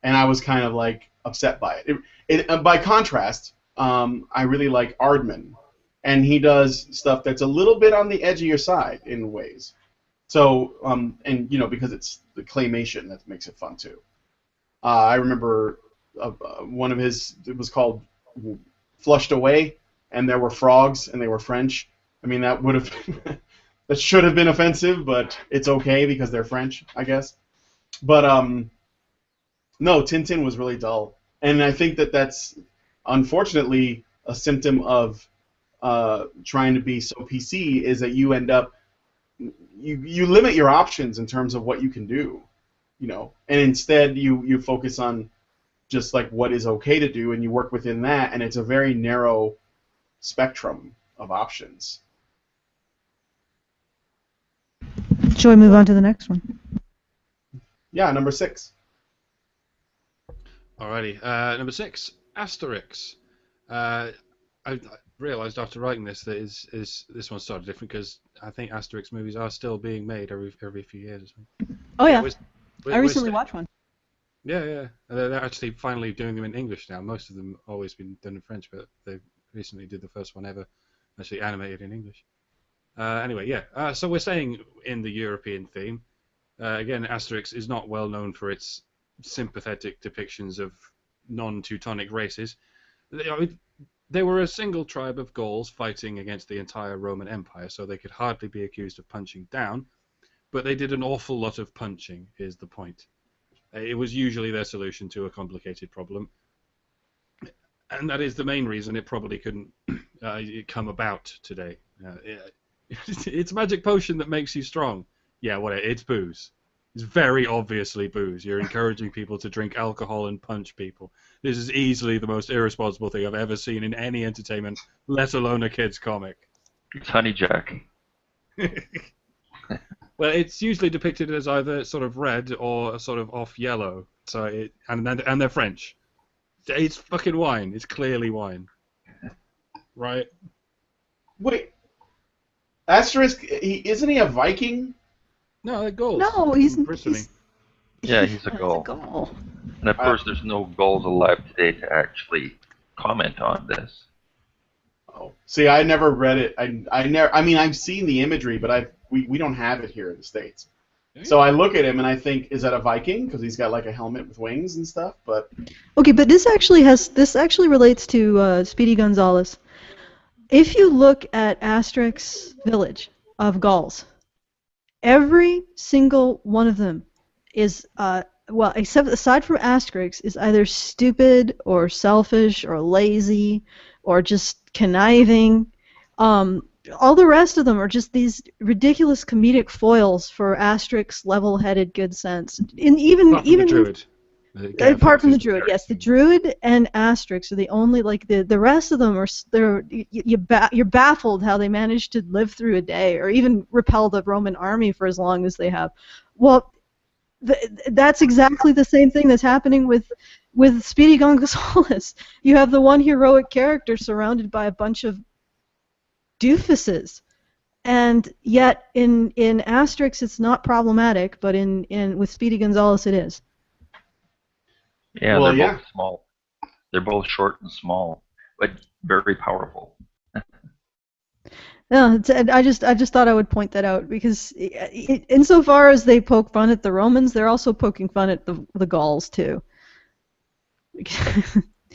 And I was kind of like upset by it. By contrast, I really like Aardman, and he does stuff that's a little bit on the edgier side in ways. So, and because it's the claymation that makes it fun too. I remember one of his, it was called Flushed Away, and there were frogs, and they were French. I mean, that would have that should have been offensive, but it's okay because they're French, I guess. But no, Tintin was really dull, and I think that that's unfortunately a symptom of trying to be so PC, is that you end up you limit your options in terms of what you can do, and instead you focus on just like what is okay to do, and you work within that, and it's a very narrow spectrum of options. Shall we move on to the next one? Yeah, number 6. Alrighty, number 6, Asterix. I realised after writing this that this one started different, because I think Asterix movies are still being made every few years or something. Oh yeah, I recently watched one. Yeah. They're actually finally doing them in English now. Most of them always been done in French, but they recently did the first one ever actually animated in English. Anyway, yeah. So we're staying in the European theme. Again, Asterix is not well known for its sympathetic depictions of non-Teutonic races. They were a single tribe of Gauls fighting against the entire Roman Empire, so they could hardly be accused of punching down, but they did an awful lot of punching, is the point. It was usually their solution to a complicated problem, and that is the main reason it probably couldn't come about today. It's a magic potion that makes you strong. Yeah, it's booze. It's very obviously booze. You're encouraging people to drink alcohol and punch people. This is easily the most irresponsible thing I've ever seen in any entertainment, let alone a kid's comic. It's Honey Jack. Well, it's usually depicted as either sort of red or sort of off yellow. So and they're French. It's fucking wine. It's clearly wine. Right? Wait. Asterix, isn't he a Viking? No, they're Gauls. No, he's Yeah, he's a Gaul. Gaul. And of course, there's no Gauls alive today to actually comment on this. Oh, see, I never read it. I mean, I've seen the imagery, but we don't have it here in the States. So I look at him and I think, is that a Viking? Because he's got like a helmet with wings and stuff. But okay, but this actually relates to Speedy Gonzales. If you look at Asterix village of Gauls, every single one of them is except aside from Asterix, is either stupid or selfish or lazy or just conniving. All the rest of them are just these ridiculous comedic foils for Asterix level-headed good sense. And even the druid. Apart from the druid, yes, the druid and Asterix are the only, like, the rest of them are you're baffled how they managed to live through a day or even repel the Roman army for as long as they have. Well, that's exactly the same thing that's happening with Speedy Gonzales. You have the one heroic character surrounded by a bunch of doofuses, and yet in Asterix it's not problematic, but with Speedy Gonzales it is. Yeah, well, they're both small. They're both short and small, but very powerful. Yeah, I just thought I would point that out because insofar as they poke fun at the Romans, they're also poking fun at the Gauls too.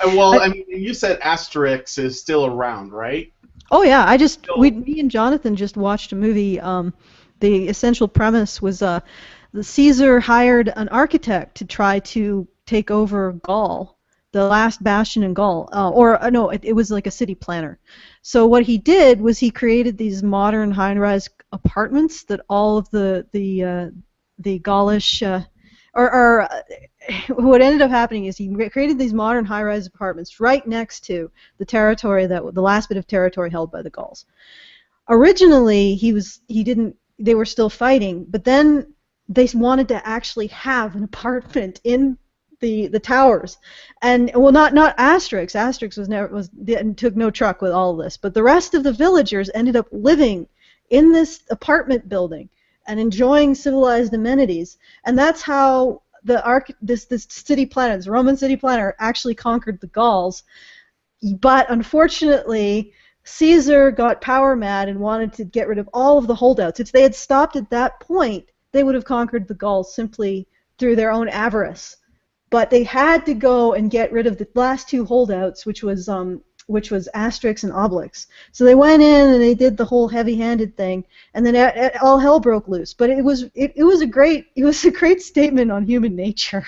Well, I mean, you said Asterix is still around, right? Oh yeah, me and Jonathan just watched a movie. The essential premise was the Caesar hired an architect to try to take over Gaul, the last bastion in Gaul, it was like a city planner. So what he did was he created these modern high-rise apartments that all of the Gaulish what ended up happening is he created these modern high-rise apartments right next to the territory the last bit of territory held by the Gauls. Originally, they were still fighting, but then they wanted to actually have an apartment in the towers, and not Asterix. Asterix took no truck with all of this, but the rest of the villagers ended up living in this apartment building and enjoying civilized amenities, and that's how this city planner, this Roman city planner, actually conquered the Gauls. But unfortunately, Caesar got power mad and wanted to get rid of all of the holdouts. If they had stopped at that point, they would have conquered the Gauls simply through their own avarice. But they had to go and get rid of the last two holdouts, which was Asterix and Obelix. So they went in and they did the whole heavy-handed thing, and then all hell broke loose. But it was a great statement on human nature.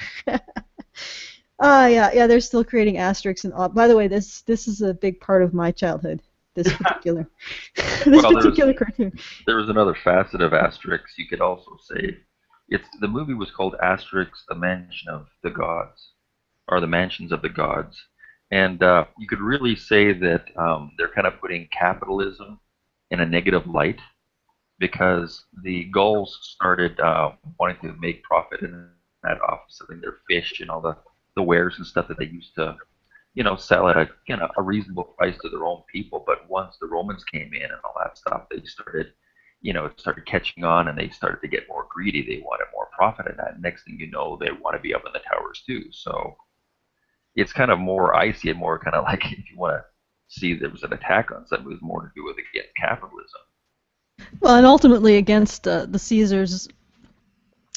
Yeah, they're still creating Asterix and Obelix. By the way, this is a big part of my childhood. This particular cartoon. There was another facet of Asterix. You could also say the movie was called Asterix: The Mansion of the Gods, or The Mansions of the Gods. And you could really say that they're kind of putting capitalism in a negative light, because the Gauls started wanting to make profit in that off selling their fish and all the wares and stuff that they used to, sell at a reasonable price to their own people. But once the Romans came in and all that stuff, they started, it started catching on, and they started to get more greedy. They wanted more profit in that. Next thing you know, they want to be up in the towers too. So it's kind of more, I see it more kind of like, if you want to see there was an attack on something, it was more to do with against capitalism. Well, and ultimately against the Caesars'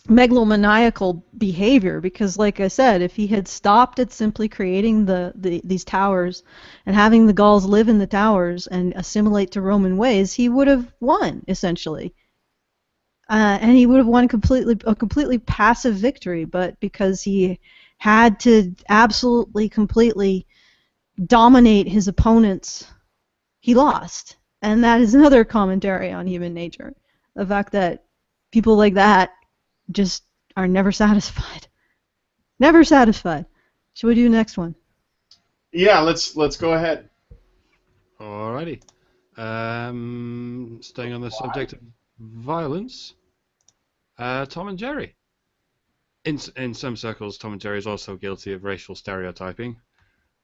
megalomaniacal behavior, because, like I said, if he had stopped at simply creating these towers and having the Gauls live in the towers and assimilate to Roman ways, he would have won, essentially. And he would have won a completely passive victory, but because he had to absolutely, completely dominate his opponents, he lost. And that is another commentary on human nature. The fact that people like that just are never satisfied. Never satisfied. Should we do the next one? Yeah, let's go ahead. Alrighty. Staying on the subject of violence, Tom and Jerry. In some circles, Tom and Jerry is also guilty of racial stereotyping.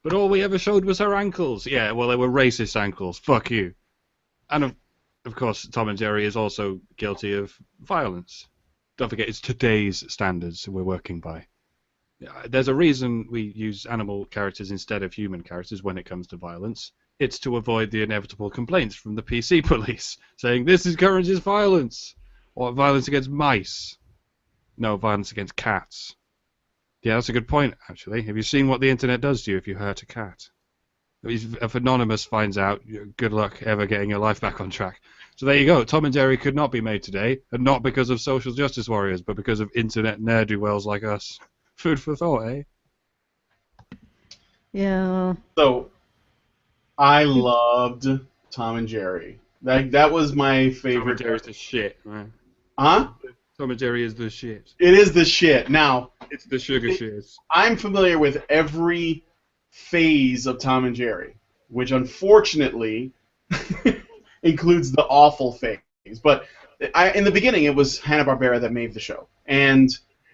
But all we ever showed was her ankles. Yeah, well, they were racist ankles. Fuck you. And of course, Tom and Jerry is also guilty of violence. Don't forget, it's today's standards we're working by. There's a reason we use animal characters instead of human characters when it comes to violence. It's to avoid the inevitable complaints from the PC police saying this encourages violence, or violence against mice. No, violence against cats. Yeah, that's a good point, actually. Have you seen what the internet does to you if you hurt a cat? If Anonymous finds out, good luck ever getting your life back on track. So there you go. Tom and Jerry could not be made today, and not because of social justice warriors, but because of internet ne'er-do-wells like us. Food for thought, eh? Yeah. So, I loved Tom and Jerry. That was my favorite. Tom and Jerry's the shit, man. Huh? Tom and Jerry is the shit. It is the shit. Now, it's the sugar shits. I'm familiar with every phase of Tom and Jerry, which unfortunately includes the awful phase. But in the beginning, it was Hanna-Barbera that made the show. And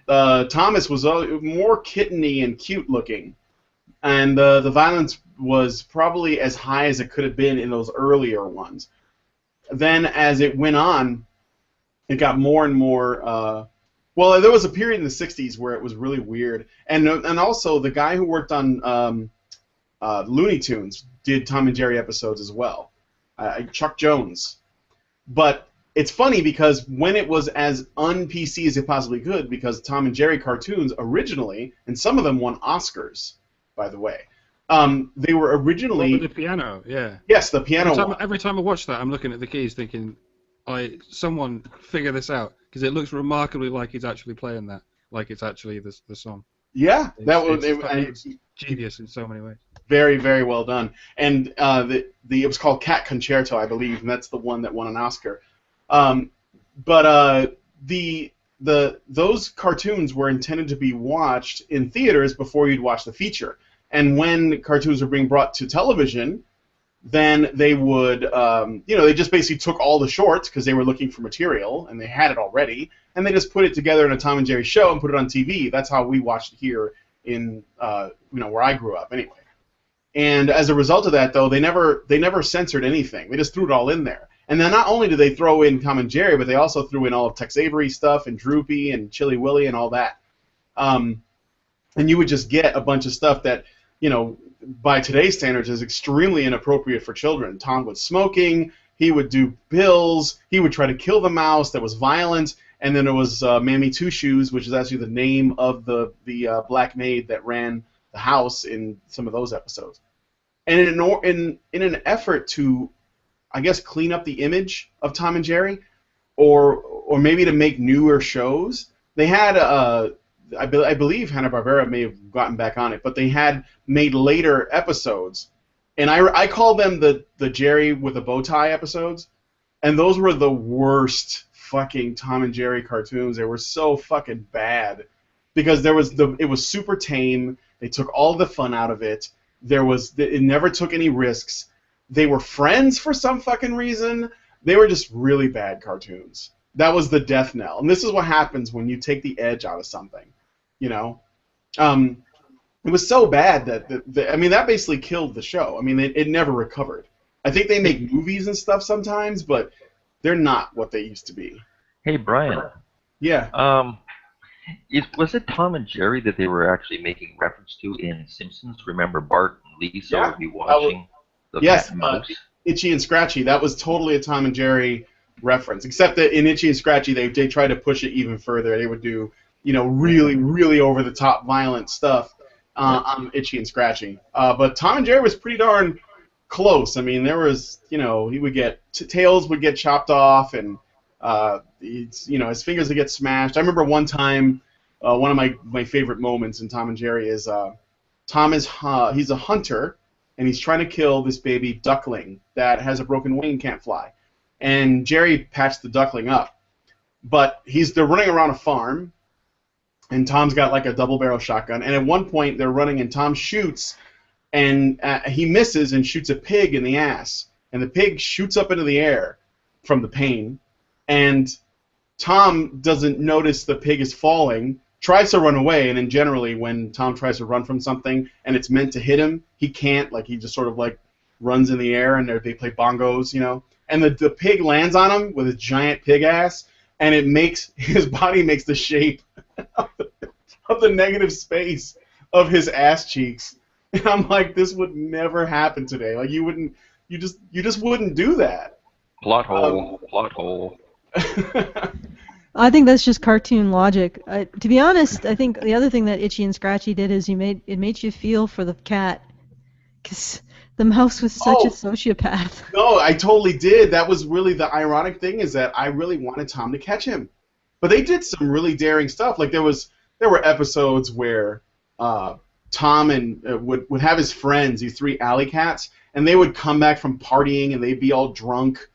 Thomas was more kitteny and cute looking. And the violence was probably as high as it could have been in those earlier ones. Then as it went on, it got more and more... well, there was a period in the 60s where it was really weird. And also, the guy who worked on Looney Tunes did Tom and Jerry episodes as well. Chuck Jones. But it's funny because when it was as un-PC as it possibly could, because Tom and Jerry cartoons originally, and some of them won Oscars, by the way, they were originally... Well, the piano, yeah. Yes, the piano every time I watch that, I'm looking at the keys thinking, someone figure this out, because it looks remarkably like he's actually playing that, like it's actually the song. Yeah, it's genius in so many ways. Very, very well done. And it was called Cat Concerto, I believe, and that's the one that won an Oscar. But those cartoons were intended to be watched in theaters before you'd watch the feature. And when cartoons were being brought to television, then they would, they just basically took all the shorts because they were looking for material and they had it already, and they just put it together in a Tom and Jerry show and put it on TV. That's how we watched it here in, where I grew up, anyway. And as a result of that, though, they never censored anything. They just threw it all in there. And then not only did they throw in Tom and Jerry, but they also threw in all of Tex Avery stuff and Droopy and Chilly Willy and all that. And you would just get a bunch of stuff that, by today's standards is extremely inappropriate for children. Tom was smoking, he would do pills, he would try to kill the mouse, there was violence, and then there was Mammy Two Shoes, which is actually the name of the black maid that ran the house in some of those episodes. And in an effort to, I guess, clean up the image of Tom and Jerry, or maybe to make newer shows, they had I believe Hanna-Barbera may have gotten back on it, but they had made later episodes, and I call them the Jerry with a bow tie episodes, and those were the worst fucking Tom and Jerry cartoons. They were so fucking bad because it was super tame. They took all the fun out of it. It never took any risks. They were friends for some fucking reason. They were just really bad cartoons. That was the death knell. And this is what happens when you take the edge out of something, It was so bad that basically killed the show. I mean, it never recovered. I think they make movies and stuff sometimes, but they're not what they used to be. Hey, Brian. Yeah. Was it Tom and Jerry that they were actually making reference to in Simpsons? Remember Bart and Lisa would be watching the cat and mouse? Itchy and Scratchy. That was totally a Tom and Jerry reference, except that in Itchy and Scratchy they tried to push it even further. They would do really, really over the top violent stuff on Itchy and Scratchy. But Tom and Jerry was pretty darn close. I mean, there was he would get tails would get chopped off, and his fingers would get smashed. I remember one time, one of my favorite moments in Tom and Jerry is Tom is he's a hunter, and he's trying to kill this baby duckling that has a broken wing and can't fly. And Jerry patched the duckling up, but they're running around a farm, and Tom's got like a double barrel shotgun. And at one point they're running, and Tom shoots, and he misses and shoots a pig in the ass, and the pig shoots up into the air from the pain, and Tom doesn't notice the pig is falling, tries to run away, and then generally when Tom tries to run from something and it's meant to hit him, he can't. Like, he just sort of like runs in the air, and they play bongos, you know. And the pig lands on him with his giant pig ass, and it makes his body makes the shape of the negative space of his ass cheeks. And I'm like, this would never happen today. Like, you just wouldn't do that. Plot hole. I think that's just cartoon logic. To be honest, I think the other thing that Itchy and Scratchy did is it made you feel for the cat, because the mouse was such a sociopath. No, I totally did. That was really the ironic thing, is that I really wanted Tom to catch him. But they did some really daring stuff. Like, there were episodes where Tom would have his friends, these 3 alley cats, and they would come back from partying, and they'd be all drunk,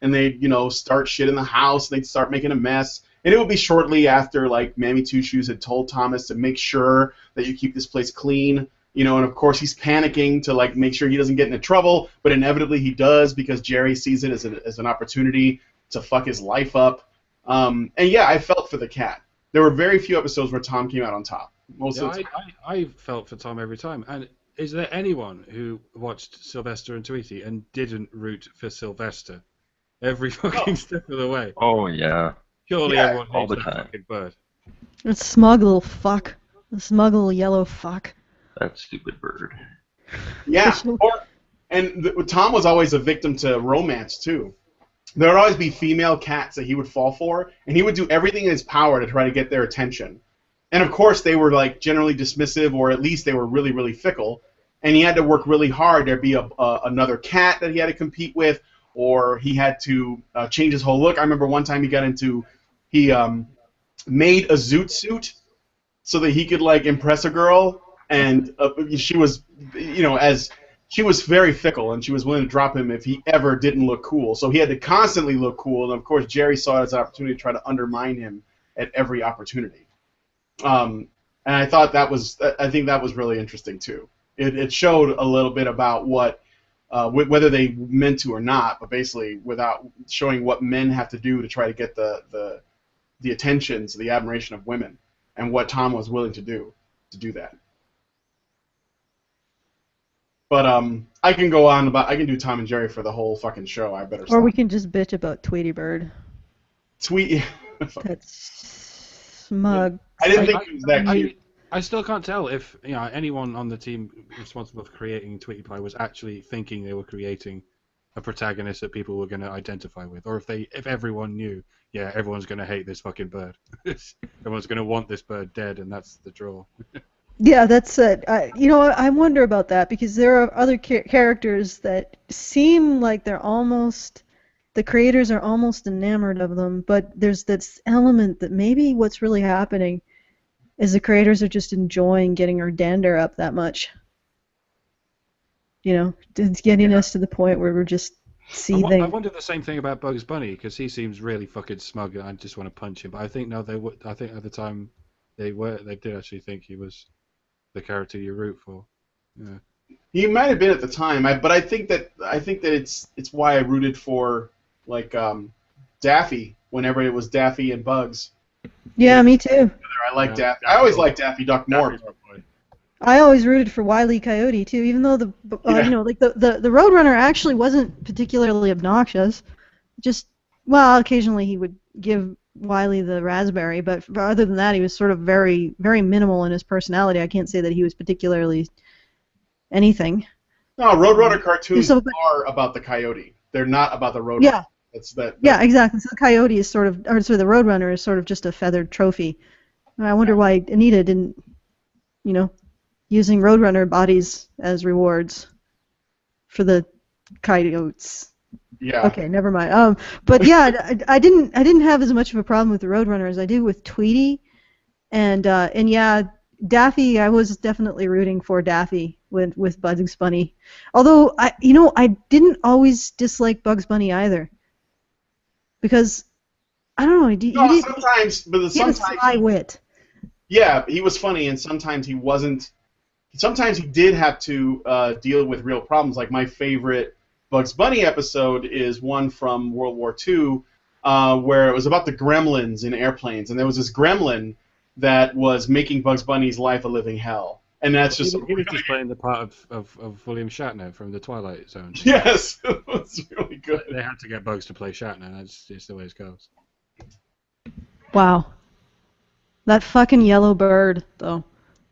and they'd, start shit in the house, and they'd start making a mess. And it would be shortly after, like, Mammy Two Shoes had told Thomas to make sure that you keep this place clean, and of course he's panicking to, like, make sure he doesn't get into trouble, but inevitably he does, because Jerry sees it as an opportunity to fuck his life up. And yeah, I felt for the cat. There were very few episodes where Tom came out on top. Most of the time. I felt for Tom every time. And is there anyone who watched Sylvester and Tweety and didn't root for Sylvester every fucking step of the way? Oh, yeah. Surely everyone all hates the that time. fucking bird. That smug little fuck. The smug little yellow fuck. That stupid bird. Yeah. Tom was always a victim to romance, too. There would always be female cats that he would fall for, and he would do everything in his power to try to get their attention. And of course, they were like generally dismissive, or at least they were really, really fickle. And he had to work really hard. There'd be another cat that he had to compete with, or he had to change his whole look. I remember one time he made a zoot suit so that he could like impress a girl, and she was, she was very fickle, and she was willing to drop him if he ever didn't look cool. So he had to constantly look cool, and of course Jerry saw it as an opportunity to try to undermine him at every opportunity. And I think that was really interesting too. It showed a little bit about what, whether they meant to or not, but basically without showing what men have to do to try to get the attentions, the admiration of women, and what Tom was willing to do that. But I can go on I can do Tom and Jerry for the whole fucking show. I better stop. Or we can just bitch about Tweety Bird. That's smug. I didn't think he was that cute. I still can't tell if anyone on the team responsible for creating Tweety Pie was actually thinking they were creating a protagonist that people were going to identify with, or if everyone knew, yeah, everyone's going to hate this fucking bird. Everyone's going to want this bird dead, and that's the draw. Yeah, that's it. I wonder about that, because there are other characters that seem like the creators are almost enamored of them, but there's this element that maybe what's really happening is the creators are just enjoying getting our dander up that much. It's getting us to the point where we're just seething. I wonder the same thing about Bugs Bunny, because he seems really fucking smug, and I just want to punch him. But I think I think at the time they did actually think he was the character you root for. Yeah. He might have been at the time, but I think that it's why I rooted for like Daffy whenever it was Daffy and Bugs. Yeah, me too. I like Daffy. I always liked Daffy Duck more. I always rooted for Wile E. Coyote too, even though the Roadrunner actually wasn't particularly obnoxious. Occasionally he would give Wiley the raspberry, but other than that, he was sort of very, very minimal in his personality. I can't say that he was particularly anything. No, Roadrunner cartoons are about the coyote. They're not about the Roadrunner. Yeah. Yeah, exactly. So the coyote is the Roadrunner is sort of just a feathered trophy. And I wonder why Anita didn't, using Roadrunner bodies as rewards for the coyotes. Yeah. Okay, never mind. But yeah, I didn't have as much of a problem with the Roadrunner as I do with Tweety, and yeah, Daffy. I was definitely rooting for Daffy with Bugs Bunny. Although I didn't always dislike Bugs Bunny either, because I don't know. Sometimes he had a sly wit. Yeah, he was funny, and sometimes he wasn't. Sometimes he did have to deal with real problems. Like my favorite Bugs Bunny episode is one from World War II, where it was about the gremlins in airplanes, and there was this gremlin that was making Bugs Bunny's life a living hell. And that's just... He was just playing the part of William Shatner from The Twilight Zone. Yes, it was really good. They had to get Bugs to play Shatner. That's just the way it goes. Wow. That fucking yellow bird, though.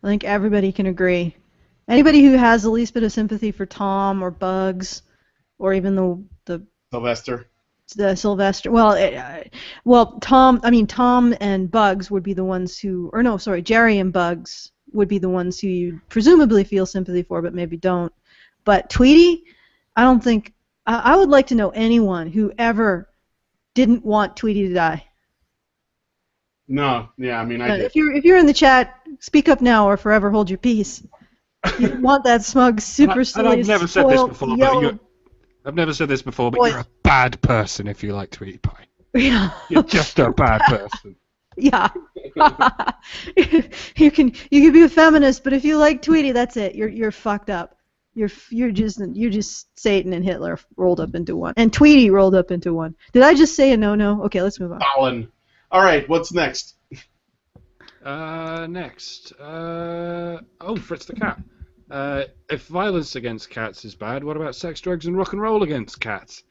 I think everybody can agree. Anybody who has the least bit of sympathy for Tom or Bugs, or even the Sylvester. The Sylvester. Well, Tom and Bugs would be the ones who, or no, sorry, Jerry and Bugs would be the ones who you presumably feel sympathy for, but maybe don't. But Tweety, I don't think. I would like to know anyone who ever didn't want Tweety to die. No, yeah, I mean, I did. If you're in the chat, speak up now or forever hold your peace. You want that smug, supercilious, I've never said this before, yellow... I've never said this before, but you're a bad person if you like Tweety Pie. Yeah. You're just a bad person. Yeah. you can be a feminist, but if you like Tweety, that's it. You're fucked up. You're just Satan and Hitler rolled up into one, and Tweety rolled up into one. Did I just say a no? Okay, let's move on. Stalin. All right, what's next? Next. Fritz the Cat. If violence against cats is bad, what about sex, drugs, and rock and roll against cats?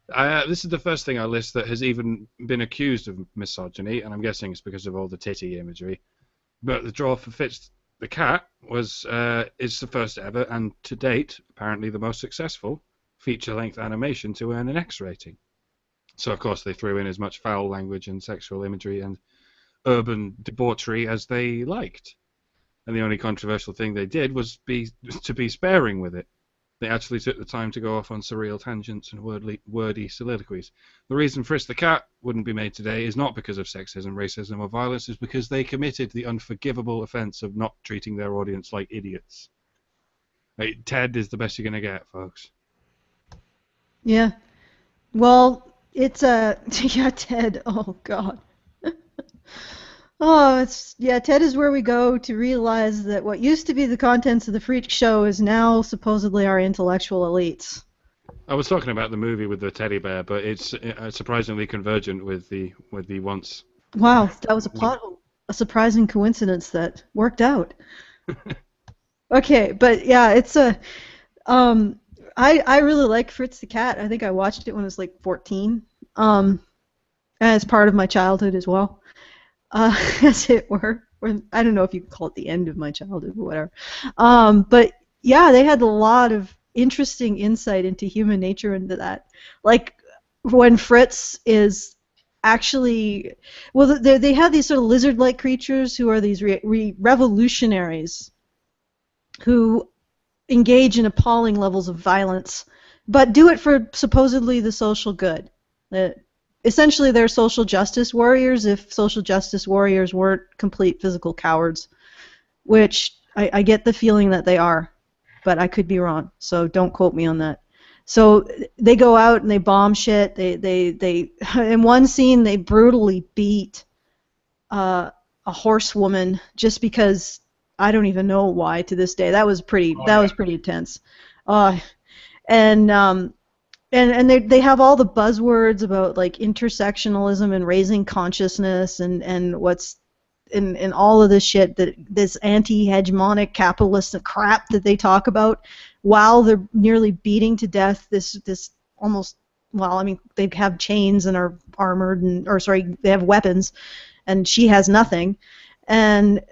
This is the first thing I list that has even been accused of misogyny, and I'm guessing it's because of all the titty imagery. But the draw for Fritz the Cat is the first ever, and to date, apparently the most successful, feature-length animation to earn an X rating. So, of course, they threw in as much foul language and sexual imagery and urban debauchery as they liked. And the only controversial thing they did was to be sparing with it. They actually took the time to go off on surreal tangents and wordy soliloquies. The reason Fritz the Cat wouldn't be made today is not because of sexism, racism, or violence, it's because they committed the unforgivable offence of not treating their audience like idiots. Like, Ted is the best you're going to get, folks. Yeah. Well... It's Ted. Oh God. Ted is where we go to realize that what used to be the contents of the freak show is now supposedly our intellectual elites. I was talking about the movie with the teddy bear, but it's surprisingly convergent with the once. Wow, that was a plot hole. A surprising coincidence that worked out. Okay, but yeah, it's a. I really like Fritz the Cat. I think I watched it when I was like 14. As part of my childhood as well, as it were. Or, I don't know if you could call it the end of my childhood or whatever. But yeah, they had a lot of interesting insight into human nature into that. Like when Fritz is actually, well, they have these sort of lizard-like creatures who are these revolutionaries who engage in appalling levels of violence, but do it for supposedly the social good. Essentially, they're social justice warriors if social justice warriors weren't complete physical cowards, which I get the feeling that they are, but I could be wrong, so don't quote me on that. So they go out and they bomb shit. They in one scene they brutally beat a horsewoman just because I don't even know why to this day. That was pretty intense. And they have all the buzzwords about like intersectionalism and raising consciousness and what's in all of this shit, that this anti-hegemonic capitalist crap that they talk about while they're nearly beating to death this almost, well, I mean, they have chains and are armored they have weapons and she has nothing. And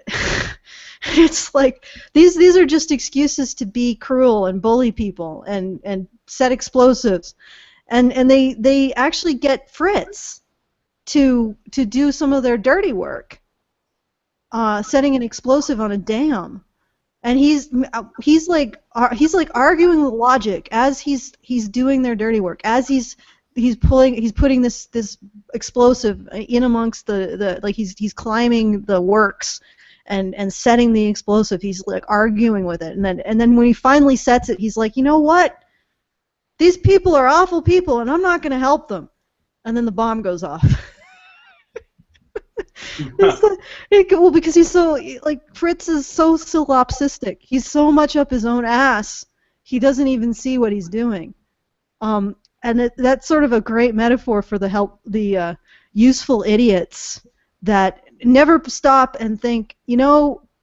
it's like these are just excuses to be cruel and bully people and set explosives, and they actually get Fritz to do some of their dirty work, setting an explosive on a dam, and he's like arguing with logic as he's doing their dirty work, as he's putting this explosive in amongst the like he's climbing the works and setting the explosive. He's like arguing with it, and then when he finally sets it, he's like, you know what? These people are awful people, and I'm not going to help them. And then the bomb goes off. Well, because he's so, like, Fritz is so solipsistic. He's so much up his own ass, he doesn't even see what he's doing. And that's sort of a great metaphor for the useful idiots that never stop and think,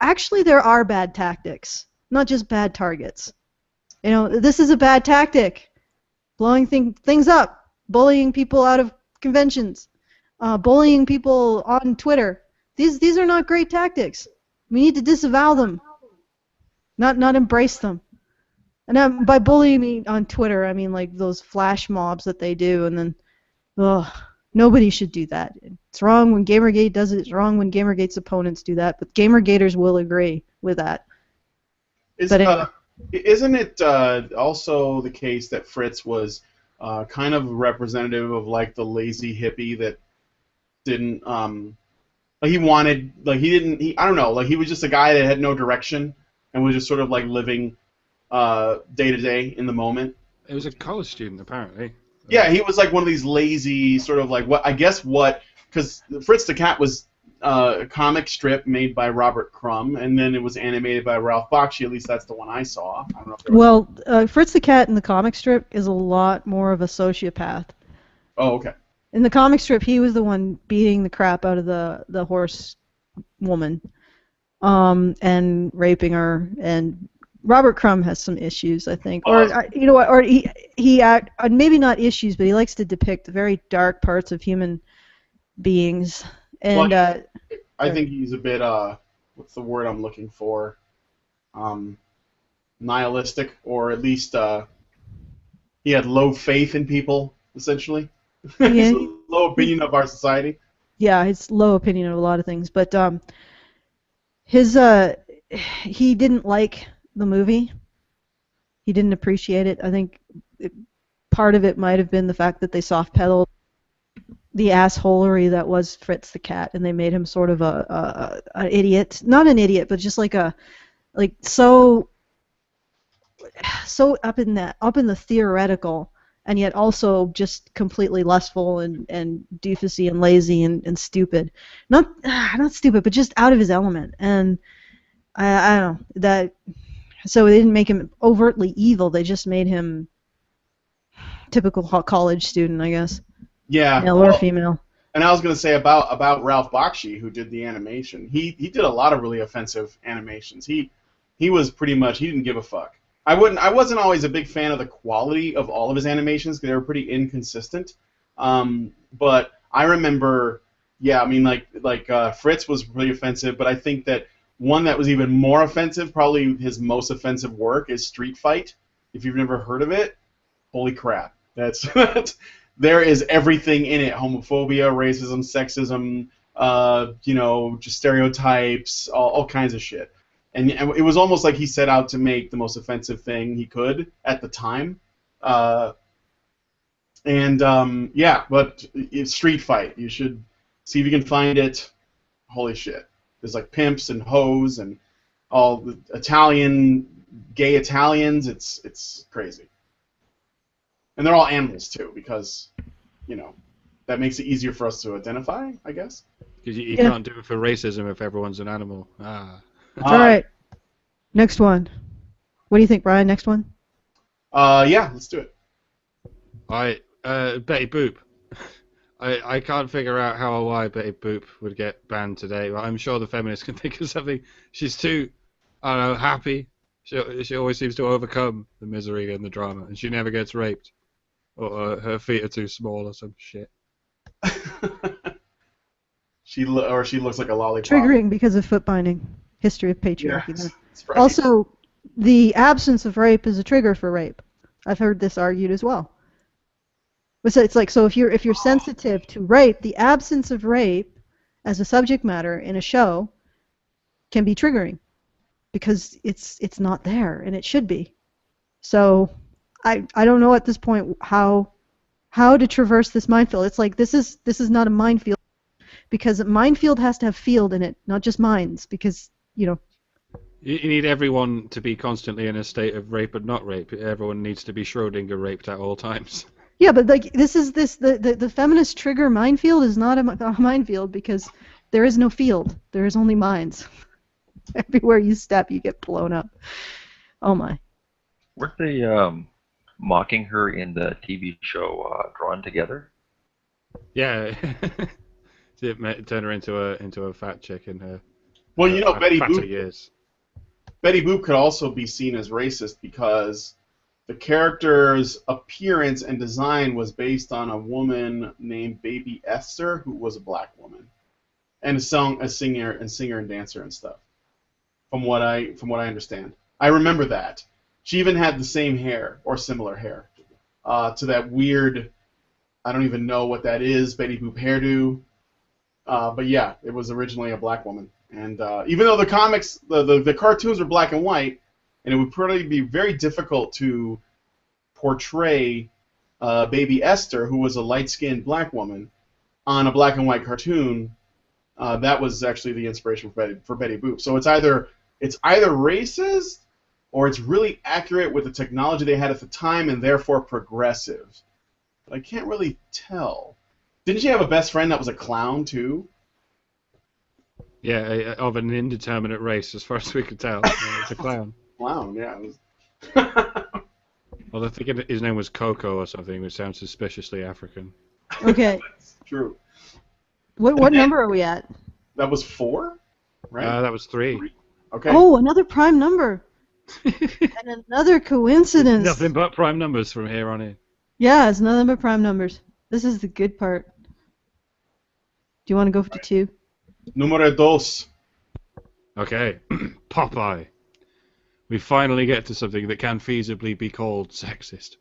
actually there are bad tactics, not just bad targets. This is a bad tactic. Blowing things up, bullying people out of conventions, bullying people on Twitter. These are not great tactics. We need to disavow them, not embrace them. And by bullying on Twitter, I mean like those flash mobs that they do, and then, nobody should do that. It's wrong when Gamergate does it. It's wrong when Gamergate's opponents do that. But Gamergaters will agree with that. Isn't it also the case that Fritz was kind of representative of like the lazy hippie that didn't I don't know, like he was just a guy that had no direction and was just sort of like living day to day in the moment. It was a college student, apparently. Yeah, he was like one of these lazy sort of like because Fritz the Cat was a comic strip made by Robert Crumb, and then it was animated by Ralph Bakshi. At least that's the one I saw. I don't know if there was... Fritz the Cat in the comic strip is a lot more of a sociopath. Oh, okay. In the comic strip, he was the one beating the crap out of the horse woman, and raping her. And Robert Crumb has some issues, I think, or maybe not issues, but he likes to depict very dark parts of human beings. And I think he's a bit what's the word I'm looking for? Nihilistic, or at least he had low faith in people, essentially. Yeah. Low opinion of our society. Yeah, his low opinion of a lot of things, but he didn't like the movie. He didn't appreciate it. I think part of it might have been the fact that they soft pedaled the assholery that was Fritz the Cat, and they made him sort of an idiot. Not an idiot, but just so up in the theoretical, and yet also just completely lustful and doofusy and lazy and stupid. Not stupid, but just out of his element. And I don't know that. So they didn't make him overtly evil. They just made him typical college student, I guess. Yeah. Male or female. And I was going to say about Ralph Bakshi, who did the animation. He did a lot of really offensive animations. He was pretty much, he didn't give a fuck. I wasn't always a big fan of the quality of all of his animations because they were pretty inconsistent. But I remember, yeah, I mean like Fritz was pretty offensive, but I think that one that was even more offensive, probably his most offensive work, is Street Fight. If you've never heard of it, holy crap. That's there is everything in it: homophobia, racism, sexism, just stereotypes, all kinds of shit. And it was almost like he set out to make the most offensive thing he could at the time. But it's Street Fight. You should see if you can find it. Holy shit. There's like pimps and hoes and all the gay Italians. It's crazy. And they're all animals too, because, that makes it easier for us to identify, I guess. Because you can't do it for racism if everyone's an animal. Ah. That's all right. Next one. What do you think, Brian? Next one? Yeah, let's do it. All right. Betty Boop. I can't figure out how or why Betty Boop would get banned today. But I'm sure the feminists can think of something. She's too, I don't know, happy. She always seems to overcome the misery and the drama, and she never gets raped. Or her feet are too small or some shit. She looks like a lollipop. Triggering because of foot binding. History of patriarchy. Yes, right. Also, the absence of rape is a trigger for rape. I've heard this argued as well. It's like, so if you're sensitive to rape, the absence of rape as a subject matter in a show can be triggering because it's not there, and it should be. So I don't know at this point how to traverse this minefield. It's like this is not a minefield because a minefield has to have field in it, not just mines, because You need everyone to be constantly in a state of rape and not rape. Everyone needs to be Schrodinger raped at all times. Yeah, but like the feminist trigger minefield is not a minefield because there is no field. There is only mines. Everywhere you step, you get blown up. Oh my. Weren't they mocking her in the TV show Drawn Together? Yeah. It turned her into a fat chick in her. Well, you know, Betty fatter Boop. years. Betty Boop could also be seen as racist because the character's appearance and design was based on a woman named Baby Esther, who was a black woman, and a singer and dancer and stuff. From what I understand, I remember that she even had the same hair or similar hair to that weird, I don't even know what that is, Betty Boop hairdo. But yeah, it was originally a black woman, and even though the comics, the cartoons were black and white, and it would probably be very difficult to portray Baby Esther, who was a light-skinned black woman, on a black and white cartoon. That was actually the inspiration for Betty Boop. So it's either racist or it's really accurate with the technology they had at the time and therefore progressive. But I can't really tell. Didn't she have a best friend that was a clown too? Yeah, of an indeterminate race, as far as we could tell. It's a clown. Clown, yeah. Well, I think his name was Coco or something, which sounds suspiciously African. Okay. That's true. What number are we at? That was 4, right? That was 3. Okay. Oh, another prime number. And another coincidence. Nothing but prime numbers from here on in. Yeah, it's nothing but prime numbers. This is the good part. Do you want to go for 2? Numero 2. Okay, Popeye. We finally get to something that can feasibly be called sexist.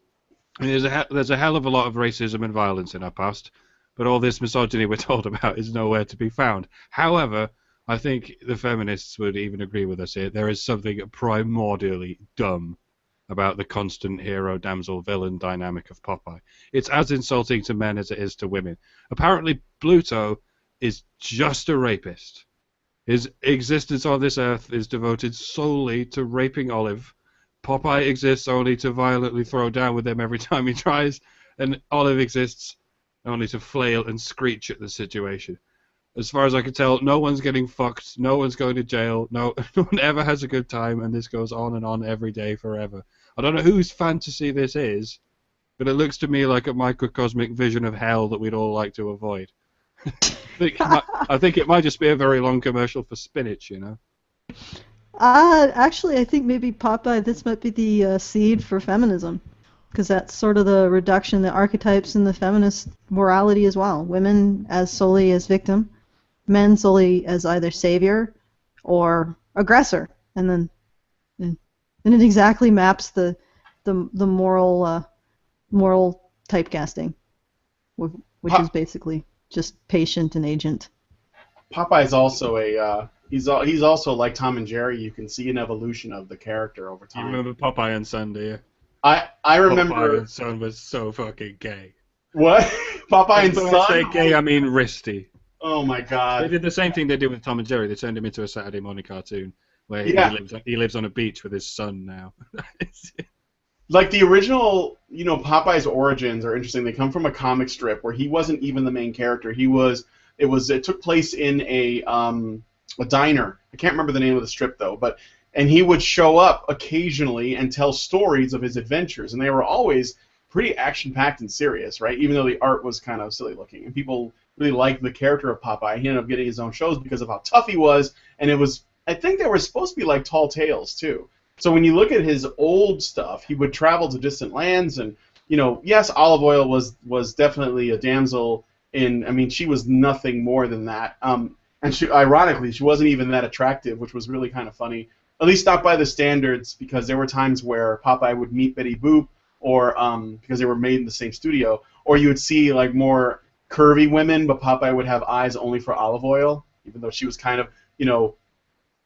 I mean, there's a hell of a lot of racism and violence in our past, but all this misogyny we're told about is nowhere to be found. However, I think the feminists would even agree with us here. There is something primordially dumb about the constant hero, damsel, villain dynamic of Popeye. It's as insulting to men as it is to women. Apparently, Pluto is just a rapist. His existence on this earth is devoted solely to raping Olive. Popeye exists only to violently throw down with him every time he tries, and Olive exists only to flail and screech at the situation. As far as I can tell, no one's getting fucked, no one's going to jail, no one ever has a good time, and this goes on and on every day forever. I don't know whose fantasy this is, but it looks to me like a microcosmic vision of hell that we'd all like to avoid. I think it might just be a very long commercial for spinach, you know? Actually, I think maybe Popeye, this might be the seed for feminism. Because that's sort of the reduction, the archetypes in the feminist morality as well. Women as solely as victim, men solely as either savior or aggressor. And then it exactly maps the moral typecasting, which is basically just patient and agent. Popeye's also he's also like Tom and Jerry. You can see an evolution of the character over time. You remember Popeye and Son, do you? I remember. Popeye and Son was so fucking gay. What? Popeye and When Son? I say gay, I mean wristy. Oh my god. They did the same thing they did with Tom and Jerry. They turned him into a Saturday morning cartoon where he lives on a beach with his son now. Like the original, Popeye's origins are interesting. They come from a comic strip where he wasn't even the main character. It took place in a diner. I can't remember the name of the strip though, and he would show up occasionally and tell stories of his adventures, and they were always pretty action-packed and serious, right? Even though the art was kind of silly looking, and people really liked the character of Popeye. He ended up getting his own shows because of how tough he was, and I think they were supposed to be like tall tales too. So when you look at his old stuff, he would travel to distant lands, and yes, Olive Oyl was definitely a damsel she was nothing more than that. And ironically, she wasn't even that attractive, which was really kind of funny. At least not by the standards, because there were times where Popeye would meet Betty Boop, or because they were made in the same studio, or you would see like more curvy women, but Popeye would have eyes only for Olive Oyl, even though she was kind of,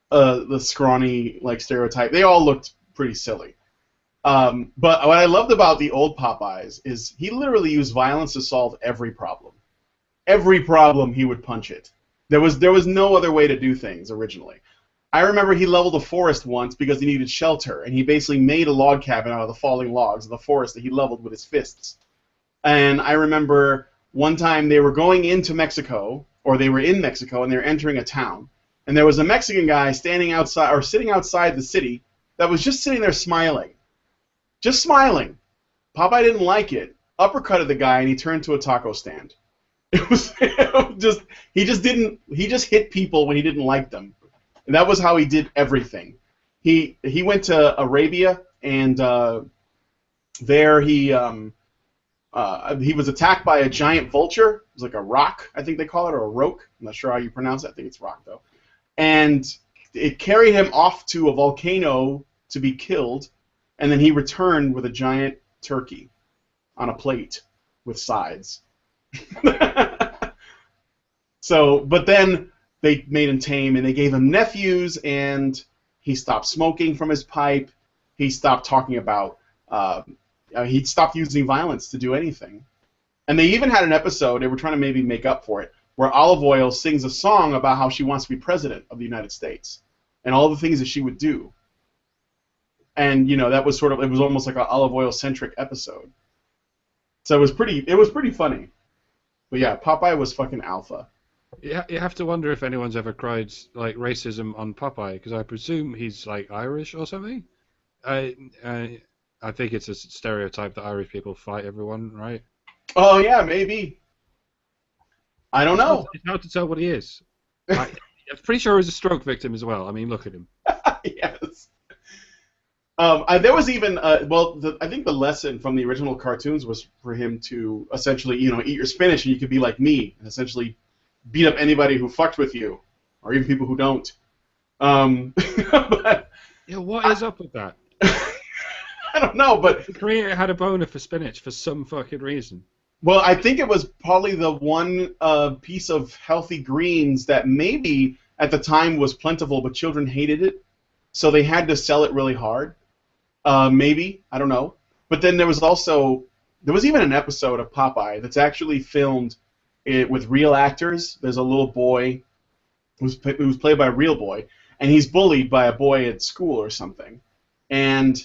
the scrawny like stereotype. They all looked pretty silly. But what I loved about the old Popeyes is he literally used violence to solve every problem. Every problem he would punch it. There was no other way to do things originally. I remember he leveled a forest once because he needed shelter, and he basically made a log cabin out of the falling logs of the forest that he leveled with his fists. And I remember one time they were going into Mexico, or they were in Mexico, and they were entering a town. And there was a Mexican guy standing outside, or sitting outside the city, that was just sitting there smiling. Just smiling. Popeye didn't like it. Uppercutted the guy, and he turned to a taco stand. It was just, he just hit people when he didn't like them. And that was how he did everything. He went to Arabia, and there he was attacked by a giant vulture. It was like a roc, I think they call it, or a roke. I'm not sure how you pronounce it. I think it's roc, though. And it carried him off to a volcano to be killed, and then he returned with a giant turkey on a plate with sides. So, but then they made him tame, and they gave him nephews, and he stopped smoking from his pipe. He stopped talking about, he stopped using violence to do anything. And they even had an episode, they were trying to maybe make up for it, where Olive Oyl sings a song about how she wants to be president of the United States and all the things that she would do. And, you know, that was sort of, it was almost like an Olive Oyl-centric episode. So it was pretty funny. But yeah, Popeye was fucking alpha. Yeah, you have to wonder if anyone's ever cried like racism on Popeye, because I presume he's like Irish or something. I think it's a stereotype that Irish people fight everyone, right? Oh yeah, maybe. I don't know. It's hard to tell what he is. I'm pretty sure he's a stroke victim as well. I mean, look at him. Yes. There was even I think the lesson from the original cartoons was for him to essentially, you know, eat your spinach and you could be like me and essentially beat up anybody who fucked with you, or even people who don't. But yeah, what is up with that? I don't know, but the creator had a boner for spinach for some fucking reason. Well, I think it was probably the one piece of healthy greens that maybe at the time was plentiful, but children hated it, so they had to sell it really hard. Maybe, I don't know. But then there was even an episode of Popeye that's actually filmed with real actors. There's a little boy who's played by a real boy, and he's bullied by a boy at school or something. And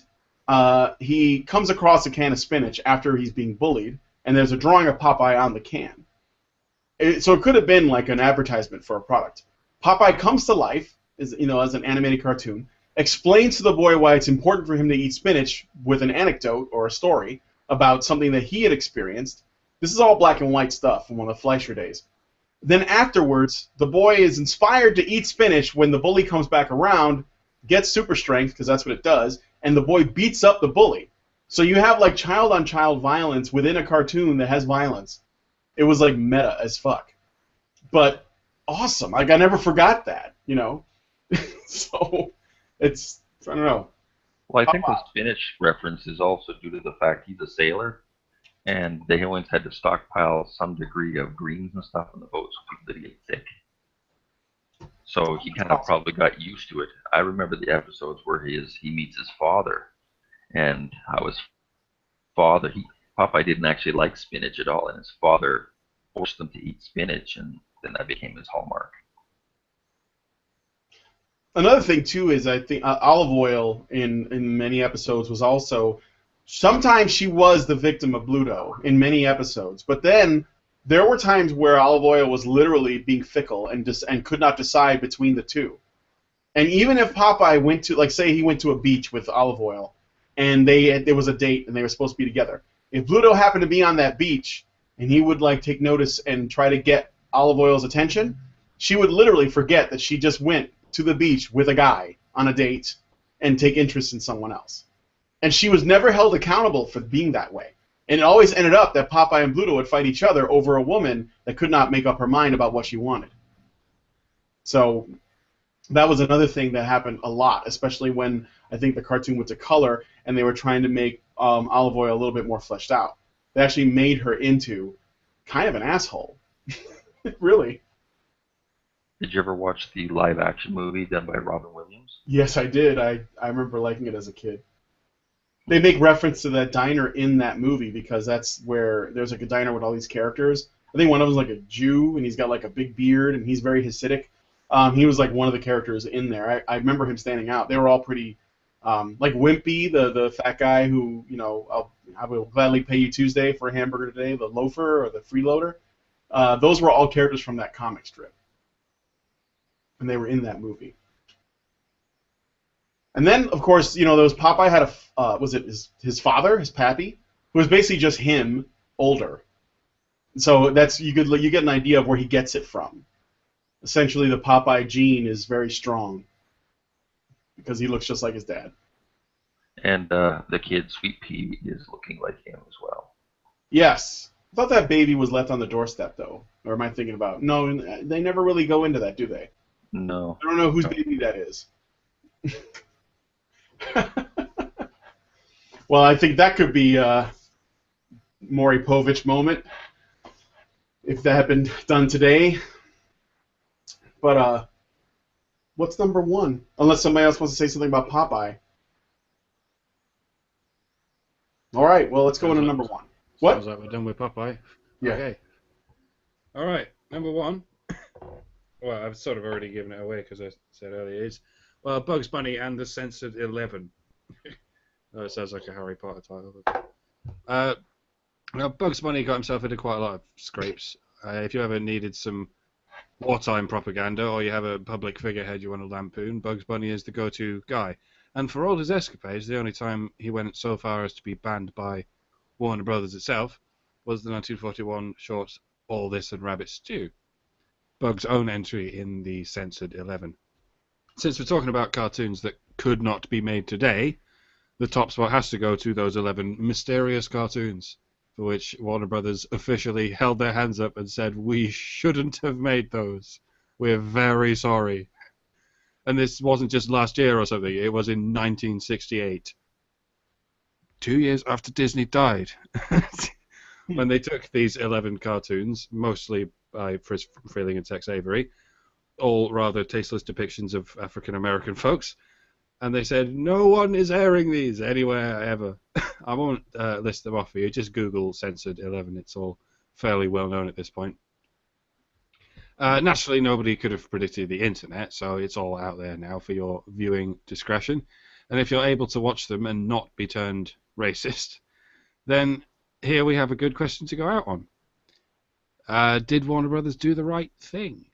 he comes across a can of spinach after he's being bullied, and there's a drawing of Popeye on the can. So it could have been like an advertisement for a product. Popeye comes to life, as an animated cartoon, explains to the boy why it's important for him to eat spinach with an anecdote or a story about something that he had experienced. This is all black and white stuff from one of the Fleischer days. Then afterwards, the boy is inspired to eat spinach when the bully comes back around, gets super strength, because that's what it does, and the boy beats up the bully. So you have like child-on-child violence within a cartoon that has violence. It was like meta as fuck. But awesome. Like I never forgot that, you know? So it's, I don't know. Well, I think the spinach reference is also due to the fact he's a sailor, and they always had to stockpile some degree of greens and stuff on the boat so people didn't get sick. So he kind of probably got used to it. I remember the episodes where he meets his father, and how his father, Popeye didn't actually like spinach at all, and his father forced him to eat spinach, and then that became his hallmark. Another thing too is I think Olive Oyl in many episodes was also, sometimes she was the victim of Bluto in many episodes, but then there were times where Olive Oyl was literally being fickle and could not decide between the two. And even if Popeye went to, like, say he went to a beach with Olive Oyl, and there was a date and they were supposed to be together, if Bluto happened to be on that beach and he would like take notice and try to get Olive Oyl's attention, she would literally forget that she just went to the beach with a guy on a date and take interest in someone else. And she was never held accountable for being that way. And it always ended up that Popeye and Bluto would fight each other over a woman that could not make up her mind about what she wanted. So that was another thing that happened a lot, especially when I think the cartoon went to color and they were trying to make Olive Oyl a little bit more fleshed out. They actually made her into kind of an asshole. Really. Did you ever watch the live-action movie done by Robin Williams? Yes, I did. I remember liking it as a kid. They make reference to that diner in that movie because that's where there's like a diner with all these characters. I think one of them is like a Jew, and he's got like a big beard, and he's very Hasidic. He was like one of the characters in there. I remember him standing out. They were all pretty, like Wimpy, the fat guy who, I will gladly pay you Tuesday for a hamburger today, the loafer or the freeloader. those were all characters from that comic strip. And they were in that movie. And then, of course, there was Popeye had was it his father, his pappy, who was basically just him, older. So you get an idea of where he gets it from. Essentially, the Popeye gene is very strong because he looks just like his dad. And the kid, Sweet Pea, is looking like him as well. Yes. I thought that baby was left on the doorstep, though. Or am I thinking about... No, they never really go into that, do they? No. I don't know whose baby that is. Well, I think that could be a Maury Povich moment if that had been done today. But what's number one? Unless somebody else wants to say something about Popeye. All right, well, let's go into number one. What? Sounds like we're done with Popeye. Yeah. Okay. All right, number one. Well, I've sort of already given it away because I said earlier. It's Bugs Bunny and the Censored 11. Oh, it sounds like a Harry Potter title. Bugs Bunny got himself into quite a lot of scrapes. If you ever needed some wartime propaganda or you have a public figurehead you want to lampoon, Bugs Bunny is the go-to guy. And for all his escapades, the only time he went so far as to be banned by Warner Brothers itself was the 1941 short All This and Rabbit Stew, Bugs' own entry in the Censored 11. Since we're talking about cartoons that could not be made today, the top spot has to go to those 11 mysterious cartoons for which Warner Brothers officially held their hands up and said, we shouldn't have made those. We're very sorry. And this wasn't just last year or something, it was in 1968. 2 years after Disney died. When they took these 11 cartoons, mostly by Friz Freleng and Tex Avery, all rather tasteless depictions of African-American folks, and they said, no one is airing these anywhere ever. I won't list them off for you, just Google Censored 11, it's all fairly well known at this point. Naturally, nobody could have predicted the internet, so it's all out there now for your viewing discretion. And if you're able to watch them and not be turned racist, then here we have a good question to go out on. Did Warner Brothers do the right thing?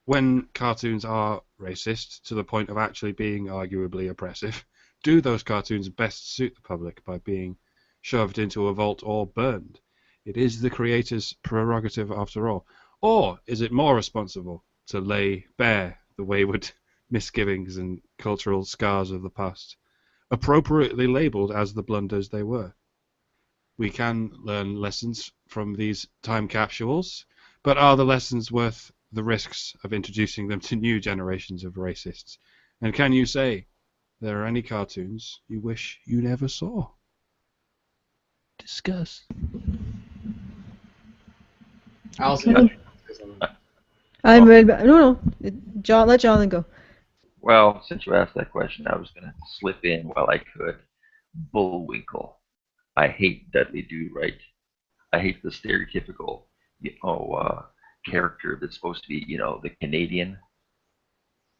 When cartoons are racist to the point of actually being arguably oppressive, do those cartoons best suit the public by being shoved into a vault or burned? It is the creator's prerogative after all. Or is it more responsible to lay bare the wayward misgivings and cultural scars of the past, appropriately labelled as the blunders they were? We can learn lessons from these time capsules, but are the lessons worth the risks of introducing them to new generations of racists? And can you say there are any cartoons you wish you never saw? Discuss. Allison, I'm ready. No. John, let Jonathan go. Well, since you asked that question, I was going to slip in while I could. Bullwinkle. I hate Dudley Do-Right. I hate the stereotypical, character that's supposed to be, the Canadian.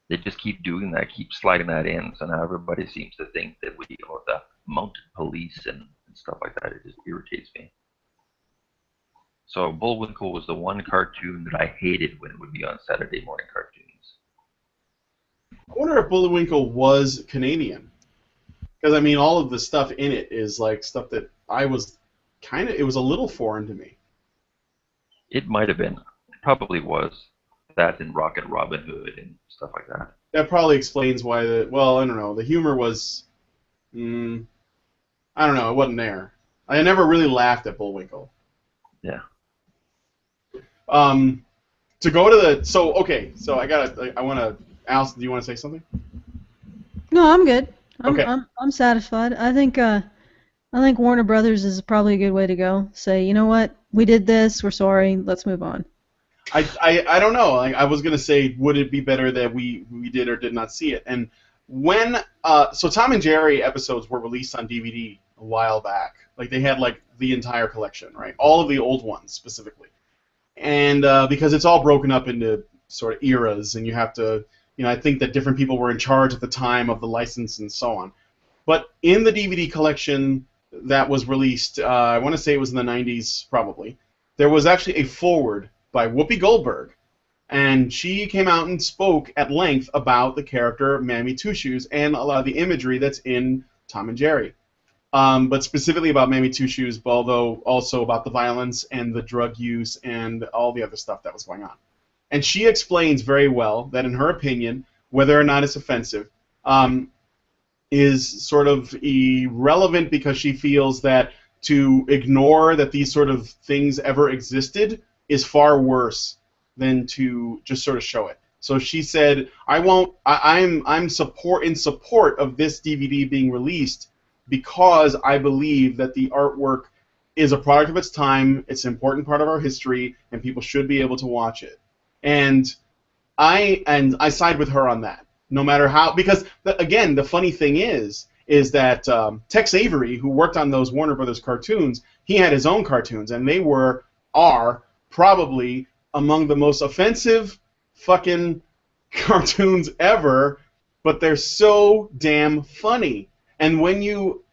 They just keep doing that, keep sliding that in. So now everybody seems to think that we are the mounted police and stuff like that. It just irritates me. So Bullwinkle was the one cartoon that I hated when it would be on Saturday morning cartoons. I wonder if Bullwinkle was Canadian. Because, I mean, all of the stuff in it is, like, stuff that it was a little foreign to me. It might have been. It probably was. That and Rocket Robin Hood and stuff like that. That probably explains why I don't know, the humor was, I don't know, it wasn't there. I never really laughed at Bullwinkle. Yeah. To go to Allison, do you want to say something? No, I'm good. Okay. I'm satisfied. I think Warner Brothers is probably a good way to go. Say, you know what, we did this. We're sorry. Let's move on. I don't know. I was gonna say, would it be better that we did or did not see it? And when so Tom and Jerry episodes were released on DVD a while back. Like they had like the entire collection, right? All of the old ones specifically. And because it's all broken up into sort of eras, and you have to, I think that different people were in charge at the time of the license and so on. But in the DVD collection that was released, I want to say it was in the 90s probably, there was actually a foreword by Whoopi Goldberg, and she came out and spoke at length about the character Mammy Two Shoes and a lot of the imagery that's in Tom and Jerry. But specifically about Mammy Two Shoes, although also about the violence and the drug use and all the other stuff that was going on. And she explains very well that, in her opinion, whether or not it's offensive is sort of irrelevant, because she feels that to ignore that these sort of things ever existed is far worse than to just sort of show it. So she said, I'm in support of this DVD being released because I believe that the artwork is a product of its time, it's an important part of our history, and people should be able to watch it. And I side with her on that, no matter how, because again, the funny thing is that Tex Avery, who worked on those Warner Brothers cartoons, he had his own cartoons, and they are probably among the most offensive fucking cartoons ever, but they're so damn funny. And when you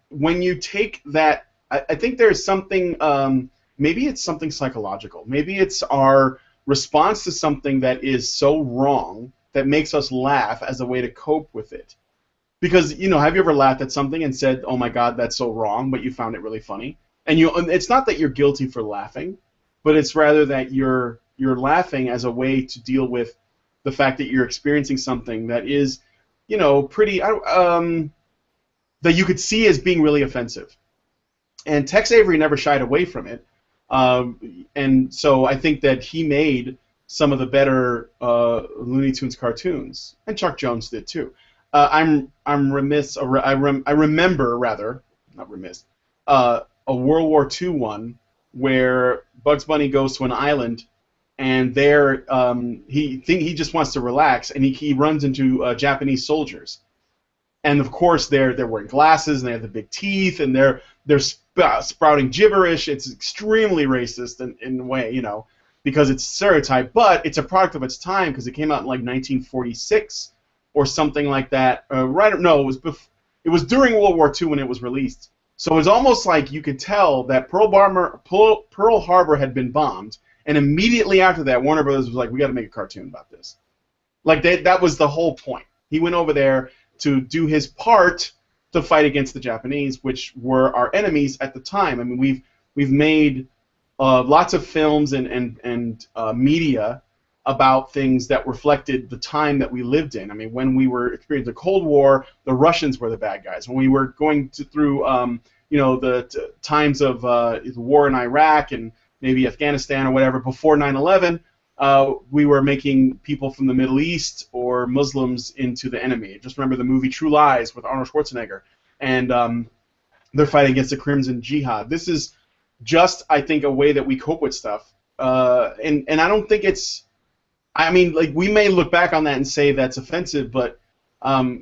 take that, I think there's something, maybe it's something psychological. Maybe it's our response to something that is so wrong that makes us laugh as a way to cope with it. Because, have you ever laughed at something and said, oh my God, that's so wrong, but you found it really funny? And it's not that you're guilty for laughing, but it's rather that you're laughing as a way to deal with the fact that you're experiencing something that is, pretty, that you could see as being really offensive. And Tex Avery never shied away from it. And so I think that he made some of the better Looney Tunes cartoons, and Chuck Jones did too. I'm remiss. I remember, rather, not remiss, a World War II one where Bugs Bunny goes to an island, and there he just wants to relax, and he runs into Japanese soldiers, and of course they're wearing glasses and they have the big teeth and they're sprouting gibberish. It's extremely racist in a way, because it's stereotype, but it's a product of its time because it came out in like 1946 or something like that. It was during World War II when it was released. So it was almost like you could tell that Pearl Harbor had been bombed, and immediately after that, Warner Brothers was like, we got to make a cartoon about this. Like that was the whole point. He went over there to do his part to fight against the Japanese, which were our enemies at the time. I mean, we've made lots of films and media about things that reflected the time that we lived in. I mean, when we were experiencing the Cold War, the Russians were the bad guys. When we were going through, the times of the war in Iraq and maybe Afghanistan or whatever before 9/11, we were making people from the Middle East or Muslims into the enemy. Just remember the movie True Lies with Arnold Schwarzenegger, and they're fighting against the Crimson Jihad. This is just, I think, a way that we cope with stuff, and I don't think it's. I mean, like, we may look back on that and say that's offensive, but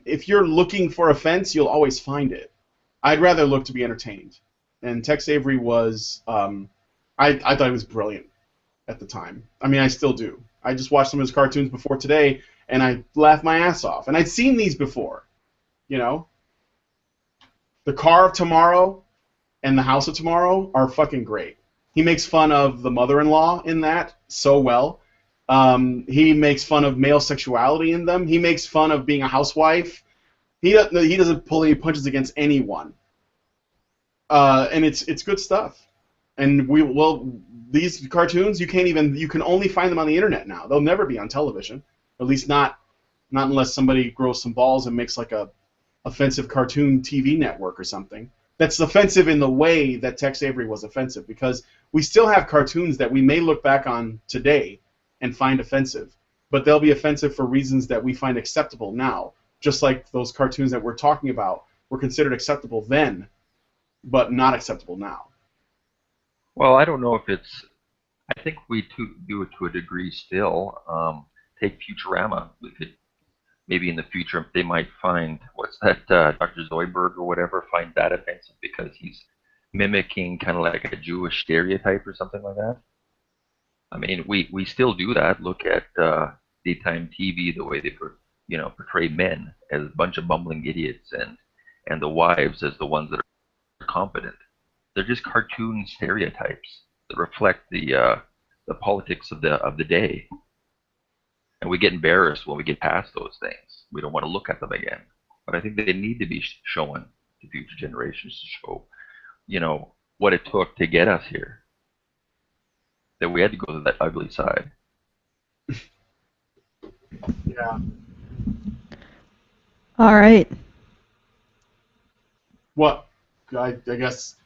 if you're looking for offense, you'll always find it. I'd rather look to be entertained, and Tex Avery was. I thought he was brilliant at the time. I mean, I still do. I just watched some of his cartoons before today, and I laughed my ass off. And I'd seen these before, The Car of Tomorrow and The House of Tomorrow are fucking great. He makes fun of the mother-in-law in that so well. He makes fun of male sexuality in them. He makes fun of being a housewife. He doesn't pull any punches against anyone. And it's good stuff. And these cartoons, you can only find them on the internet now. They'll never be on television, at least not unless somebody grows some balls and makes like a offensive cartoon TV network or something. That's offensive in the way that Tex Avery was offensive, because we still have cartoons that we may look back on today and find offensive, but they'll be offensive for reasons that we find acceptable now, just like those cartoons that we're talking about were considered acceptable then, but not acceptable now. Well, I don't know if it's. I think we do it to a degree still. Take Futurama. We could maybe in the future they might find what's that Dr. Zoidberg or whatever, find that offensive because he's mimicking kind of like a Jewish stereotype or something like that. I mean, we still do that. Look at daytime TV, the way they portray men as a bunch of bumbling idiots and the wives as the ones that are competent. They're just cartoon stereotypes. that reflect the politics of the day, and we get embarrassed when we get past those things. We don't want to look at them again. But I think they need to be shown to future generations to show, what it took to get us here. That we had to go to that ugly side. Yeah. All right. What? I guess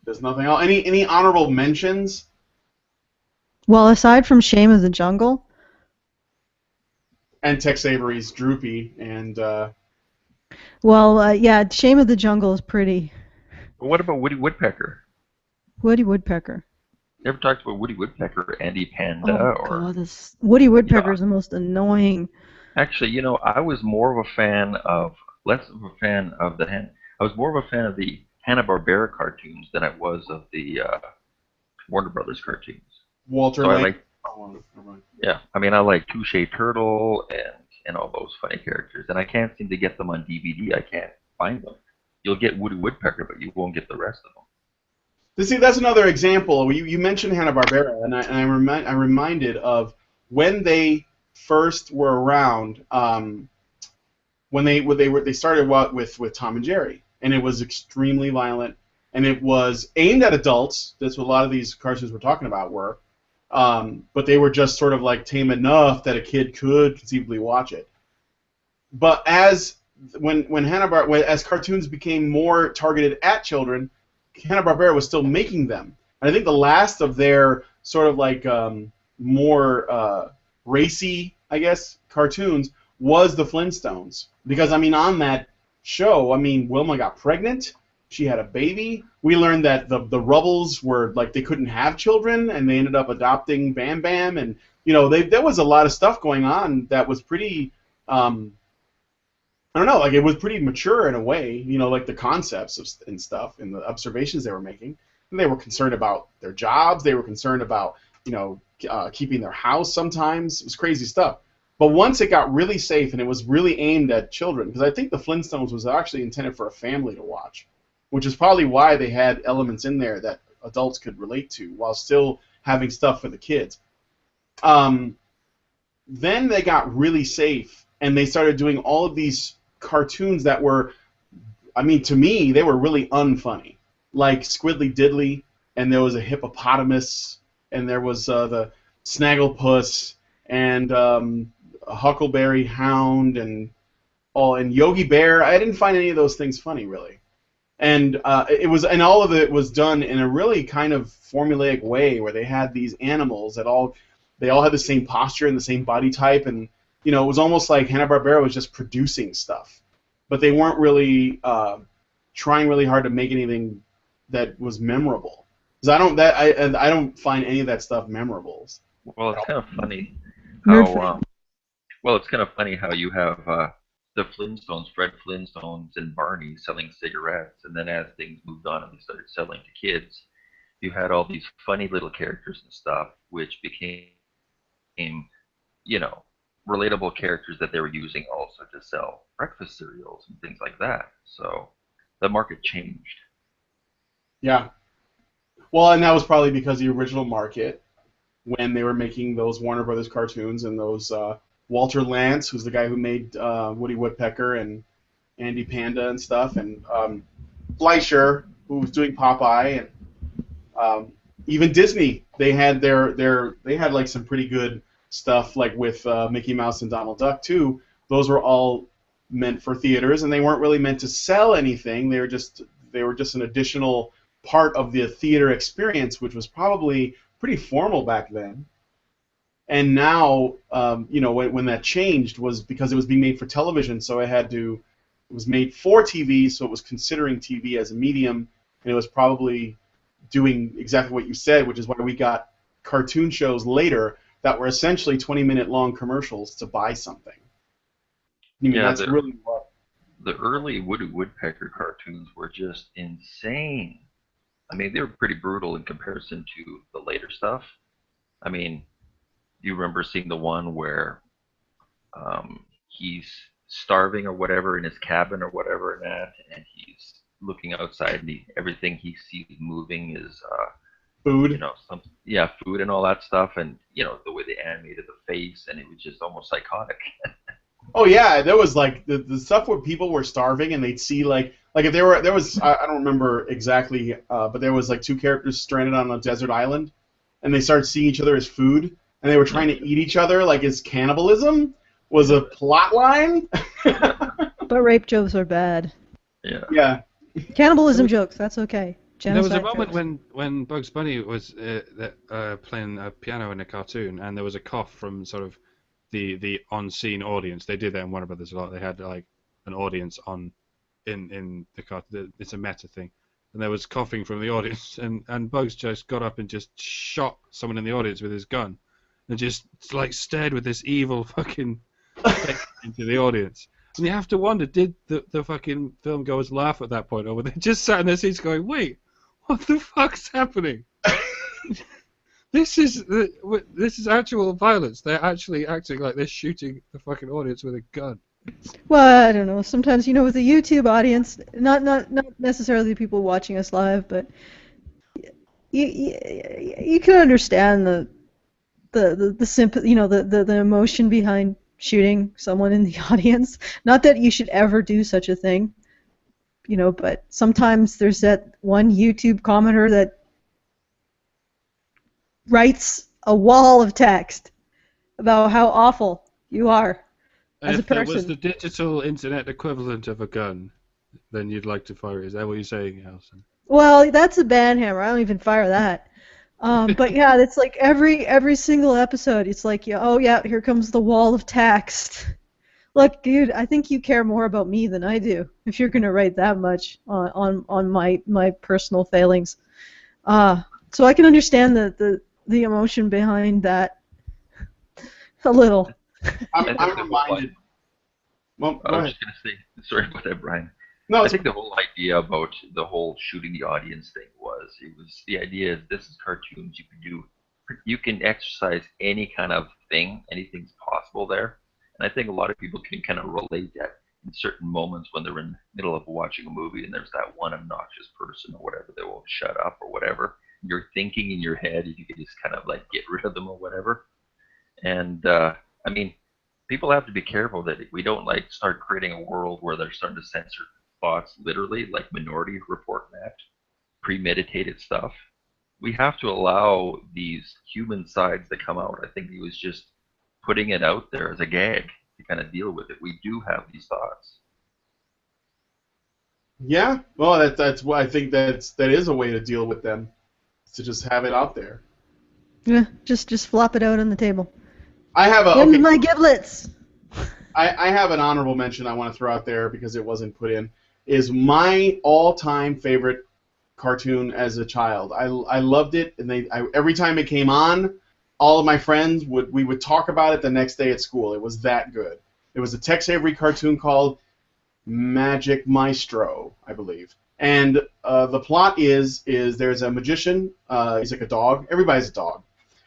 there's nothing else. Any honorable mentions? Well, aside from Shame of the Jungle. And Tex Avery's Droopy and. Well, yeah, Shame of the Jungle is pretty. But what about Woody Woodpecker? Woody Woodpecker. Never talked about Woody Woodpecker, Andy Panda, Oh God, Woody Woodpecker is the most annoying. Actually, I was more of a fan of less of a fan of I was more of a fan of the Hanna-Barbera cartoons than I was of the Warner Brothers cartoons. Walter. So Lane. Yeah, I mean, I like Touche Turtle and all those funny characters, and I can't seem to get them on DVD. I can't find them. You'll get Woody Woodpecker, but you won't get the rest of them. See, that's another example. You mentioned Hanna-Barbera, and I'm reminded of when they first were around. When they started with Tom and Jerry, and it was extremely violent, and it was aimed at adults. That's what a lot of these cartoons we're talking about were, but they were just sort of like tame enough that a kid could conceivably watch it. But as cartoons became more targeted at children, Hanna-Barbera was still making them. And I think the last of their sort of like more racy, I guess, cartoons was the Flintstones. Because, I mean, on that show, I mean, Wilma got pregnant. She had a baby. We learned that the Rubbles were, like, they couldn't have children, and they ended up adopting Bam Bam. And, there was a lot of stuff going on that was pretty, I don't know, like it was pretty mature in a way, like the concepts and stuff and the observations they were making. And they were concerned about their jobs. They were concerned about, keeping their house sometimes. It was crazy stuff. But once it got really safe and it was really aimed at children, because I think the Flintstones was actually intended for a family to watch, which is probably why they had elements in there that adults could relate to while still having stuff for the kids. Then they got really safe and they started doing all of these cartoons that were, I mean, to me, they were really unfunny. Like Squiddly Diddly, and there was a hippopotamus, and there was the Snagglepuss, and a Huckleberry Hound, and Yogi Bear. I didn't find any of those things funny, really. And all of it was done in a really kind of formulaic way, where they had these animals that they all had the same posture and the same body type, and it was almost like Hanna-Barbera was just producing stuff, but they weren't really trying really hard to make anything that was memorable. Because I don't find any of that stuff memorable. Well, it's kind of funny how it's kind of funny how you have the Flintstones, Fred Flintstones, and Barney selling cigarettes, and then as things moved on and they started selling to kids, you had all these funny little characters and stuff, which became, relatable characters that they were using also to sell breakfast cereals and things like that. So the market changed. Yeah. Well, and that was probably because the original market, when they were making those Warner Brothers cartoons and those Walter Lantz, who's the guy who made Woody Woodpecker and Andy Panda and stuff, and Fleischer, who was doing Popeye, and even Disney, they had like some pretty good stuff, like with Mickey Mouse and Donald Duck too. Those were all meant for theaters, and they weren't really meant to sell anything. They were just an additional part of the theater experience, which was probably pretty formal back then. And now, when that changed was because it was being made for television, so it was made for TV, so it was considering TV as a medium, and it was probably doing exactly what you said, which is why we got cartoon shows later that were essentially 20-minute long commercials to buy something. I mean, that's really what... The early Woody Woodpecker cartoons were just insane. I mean, they were pretty brutal in comparison to the later stuff. I mean, you remember seeing the one where he's starving or whatever in his cabin or whatever, and he's looking outside, and everything he sees moving is Food. Food and all that stuff, and the way they animated the face, and it was just almost psychotic. Oh yeah, there was like the stuff where people were starving and they'd see like if there was I don't remember exactly, but there was like two characters stranded on a desert island, and they started seeing each other as food, and they were trying to eat each other like as cannibalism was a plot line. But rape jokes are bad. Yeah. Yeah. Cannibalism jokes, that's okay. There was a Genocide moment jokes. when Bugs Bunny was playing a piano in a cartoon, and there was a cough from sort of the on-scene audience. They did that in Warner Brothers a lot. They had like an audience in the cartoon. It's a meta thing, and there was coughing from the audience, and Bugs just got up and just shot someone in the audience with his gun, and just like stared with this evil fucking face into the audience. And you have to wonder, did the fucking film goers laugh at that point, or were they just sat in their seats going, wait, what the fuck's happening? This is actual violence. They're actually acting like they're shooting the fucking audience with a gun. Well, I don't know. Sometimes, with the YouTube audience, not necessarily the people watching us live, but you can understand the sympathy, the emotion behind shooting someone in the audience. Not that you should ever do such a thing, but sometimes there's that one YouTube commenter that writes a wall of text about how awful you are as a person. If there was the digital internet equivalent of a gun, then you'd like to fire it. Is that what you're saying, Alison? Well, that's a band hammer. I don't even fire that. But yeah, it's like every single episode, it's like, oh yeah, here comes the wall of text. Look, dude, I think you care more about me than I do if you're gonna write that much on my personal failings. So I can understand the emotion behind that a little. I'm reminded. Well, I was just going to say, sorry about that, Brian. No, I think the whole idea about the whole shooting the audience thing was the idea is this is cartoons. You can exercise any kind of thing, anything's possible there. And I think a lot of people can kind of relate that in certain moments when they're in the middle of watching a movie and there's that one obnoxious person or whatever that won't shut up or whatever. You're thinking in your head if you could just kind of like get rid of them or whatever. And I mean, people have to be careful that we don't like start creating a world where they're starting to censor thoughts literally, like Minority Report Act, premeditated stuff. We have to allow these human sides to come out. I think he was just putting it out there as a gag to kind of deal with it. We do have these thoughts. Yeah, well, that's why I think that is a way to deal with them, to just have it out there. Yeah, just flop it out on the table. I have Give me my giblets. I have an honorable mention I want to throw out there because it wasn't put in. Is my all-time favorite cartoon as a child. I loved it, and every time it came on, all of my friends we would talk about it the next day at school. It was that good. It was a Tex Avery cartoon called Magic Maestro, I believe. And the plot is there's a magician. He's like a dog. Everybody's a dog.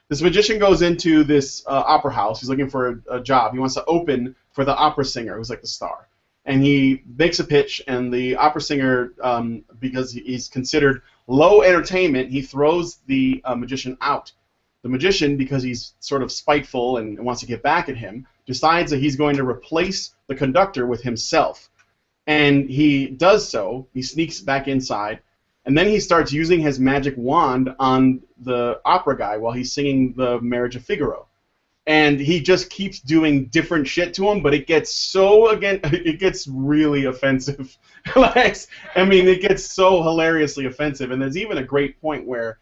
This magician goes into this opera house. He's looking for a job. He wants to open for the opera singer, who's like the star. And he makes a pitch, and the opera singer, because he's considered low entertainment, he throws the magician out. The magician, because he's sort of spiteful and wants to get back at him, decides that he's going to replace the conductor with himself. And he does so. He sneaks back inside. And then he starts using his magic wand on the opera guy while he's singing the Marriage of Figaro. And he just keeps doing different shit to him, but it gets it gets really offensive. It gets so hilariously offensive. And there's even a great point where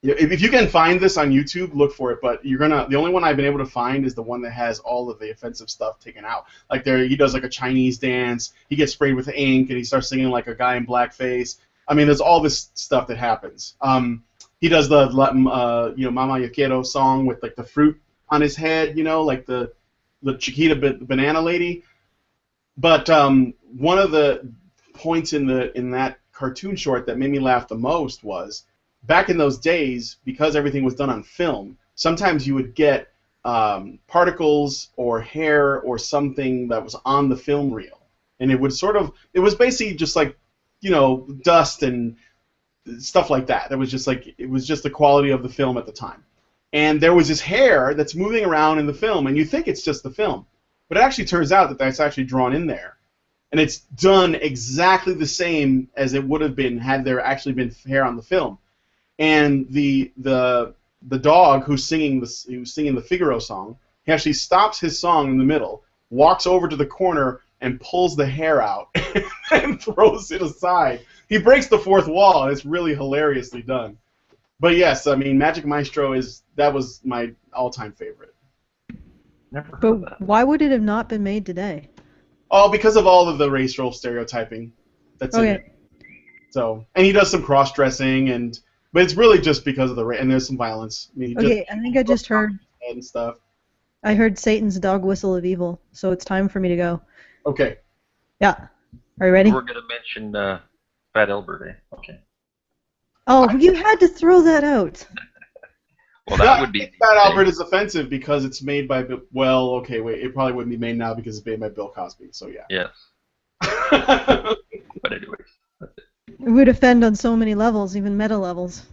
if you can find this on YouTube, look for it. But the only one I've been able to find is the one that has all of the offensive stuff taken out. Like he does like a Chinese dance. He gets sprayed with ink, and he starts singing like a guy in blackface. I mean, there's all this stuff that happens. He does the Mama Yo Quiero song with like the fruit on his head, like the Chiquita banana lady. But one of the points in that cartoon short that made me laugh the most was, back in those days, because everything was done on film, sometimes you would get particles or hair or something that was on the film reel. And it was basically just like, dust and stuff like that. That was just like it was just the quality of the film at the time. And there was this hair that's moving around in the film, and you think it's just the film, but it actually turns out that that's actually drawn in there, and it's done exactly the same as it would have been had there actually been hair on the film. And the dog who's singing the Figaro song, he actually stops his song in the middle, walks over to the corner, and pulls the hair out and throws it aside. He breaks the fourth wall, and it's really hilariously done. But yes, I mean, Magic Maestro that was my all-time favorite. Never heard But of that. why would it have not been made today? Oh, because of all of the racial stereotyping that's in it. So, and he does some cross-dressing, but it's really just because of and there's some violence. I mean, Okay, I think I just heard. And stuff. I heard Satan's dog whistle of evil, so it's time for me to go. Okay. Yeah. Are you ready? We're going to mention Fat Albert, eh? Okay. Oh, you had to throw that out. Well, that would be... Fat Albert is offensive because it's made by... Well, okay, wait. It probably wouldn't be made now because it's made by Bill Cosby, so yeah. Yes. But anyways, that's it. It would offend on so many levels, even meta levels.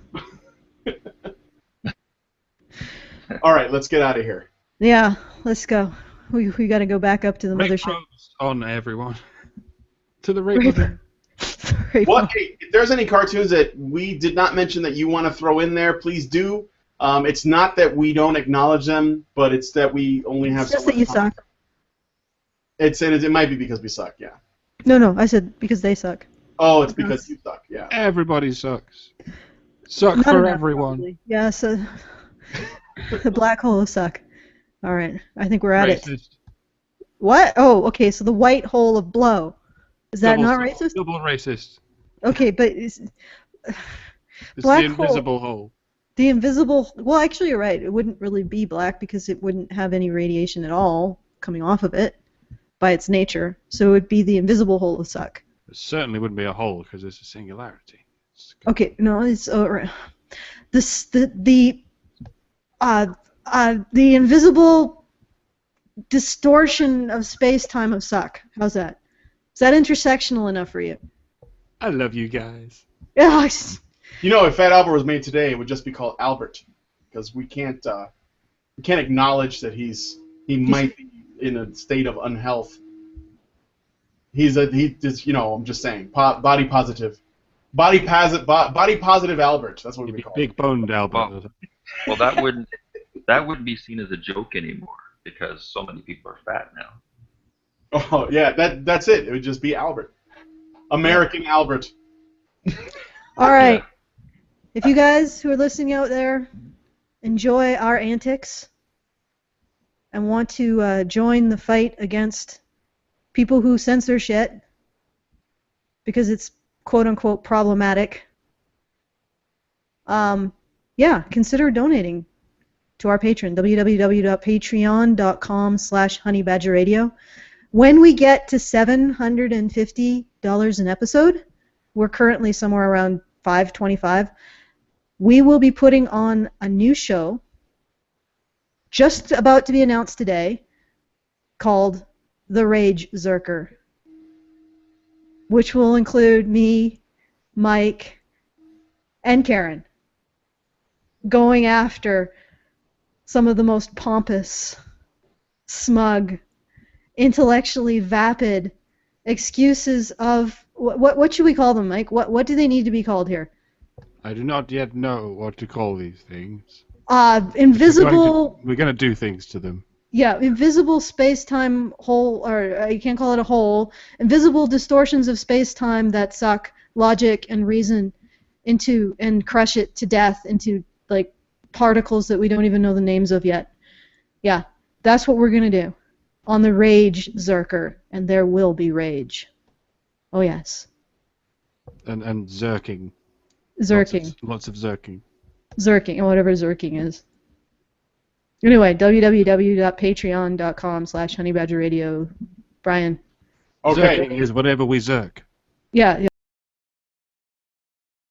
All right, let's get out of here. Yeah, let's go. We got to go back up to the Make mothership. roads on, everyone. To the rainbow. What? Hey, if there's any cartoons that we did not mention that you want to throw in there, please do. It's not that we don't acknowledge them, but it's that we only have It's just so that you much time. suck. It might be because we suck, yeah. No, I said because they suck. Oh, it's because you suck, yeah. Everybody sucks. Suck Not for enough, everyone. probably. Yeah, so the black hole of suck. All right, I think we're at it. Racist. What? Oh, okay, so the white hole of blow. Is that Double- not racist? Double racist. Okay, but It's Black the invisible hole. the invisible... Well, actually, you're right. It wouldn't really be black because it wouldn't have any radiation at all coming off of it by its nature. So it would be the invisible hole of suck. It certainly wouldn't be a hole because it's a singularity. Okay, no, it's the invisible distortion of space-time of suck. How's that? Is that intersectional enough for you? I love you guys. Yeah. You know, if Fat Albert was made today, it would just be called Albert, because we can't acknowledge that he might be in a state of unhealth. He just, I'm just saying, body positive Albert. That's what we call Big boned Albert. Well, that wouldn't be seen as a joke anymore because so many people are fat now. Oh yeah, that's it. It would just be Albert, American Albert. All right. If you guys who are listening out there enjoy our antics and want to join the fight against people who censor shit because it's quote-unquote problematic, consider donating to our Patreon, www.patreon.com/honeybadgerradio. When we get to $750 an episode, we're currently somewhere around $525, we will be putting on a new show just about to be announced today called The Rage Zerker, which will include me, Mike, and Karen going after some of the most pompous, smug, intellectually vapid excuses of what should we call them, Mike? What do they need to be called here? I do not yet know what to call these things. Invisible. We're going to do things to them. Yeah, invisible space-time hole, or you can't call it a hole. Invisible distortions of space-time that suck logic and reason into and crush it to death into like particles that we don't even know the names of yet. Yeah, that's what we're gonna do on the Rage Zerker, and there will be rage. Oh yes. And zerking. Zerking. Lots of zerking. Zerking, or whatever zerking is. Anyway, www.patreon.com/honeybadgerradio. Brian. Okay. Zerking is whatever we zerk. Yeah.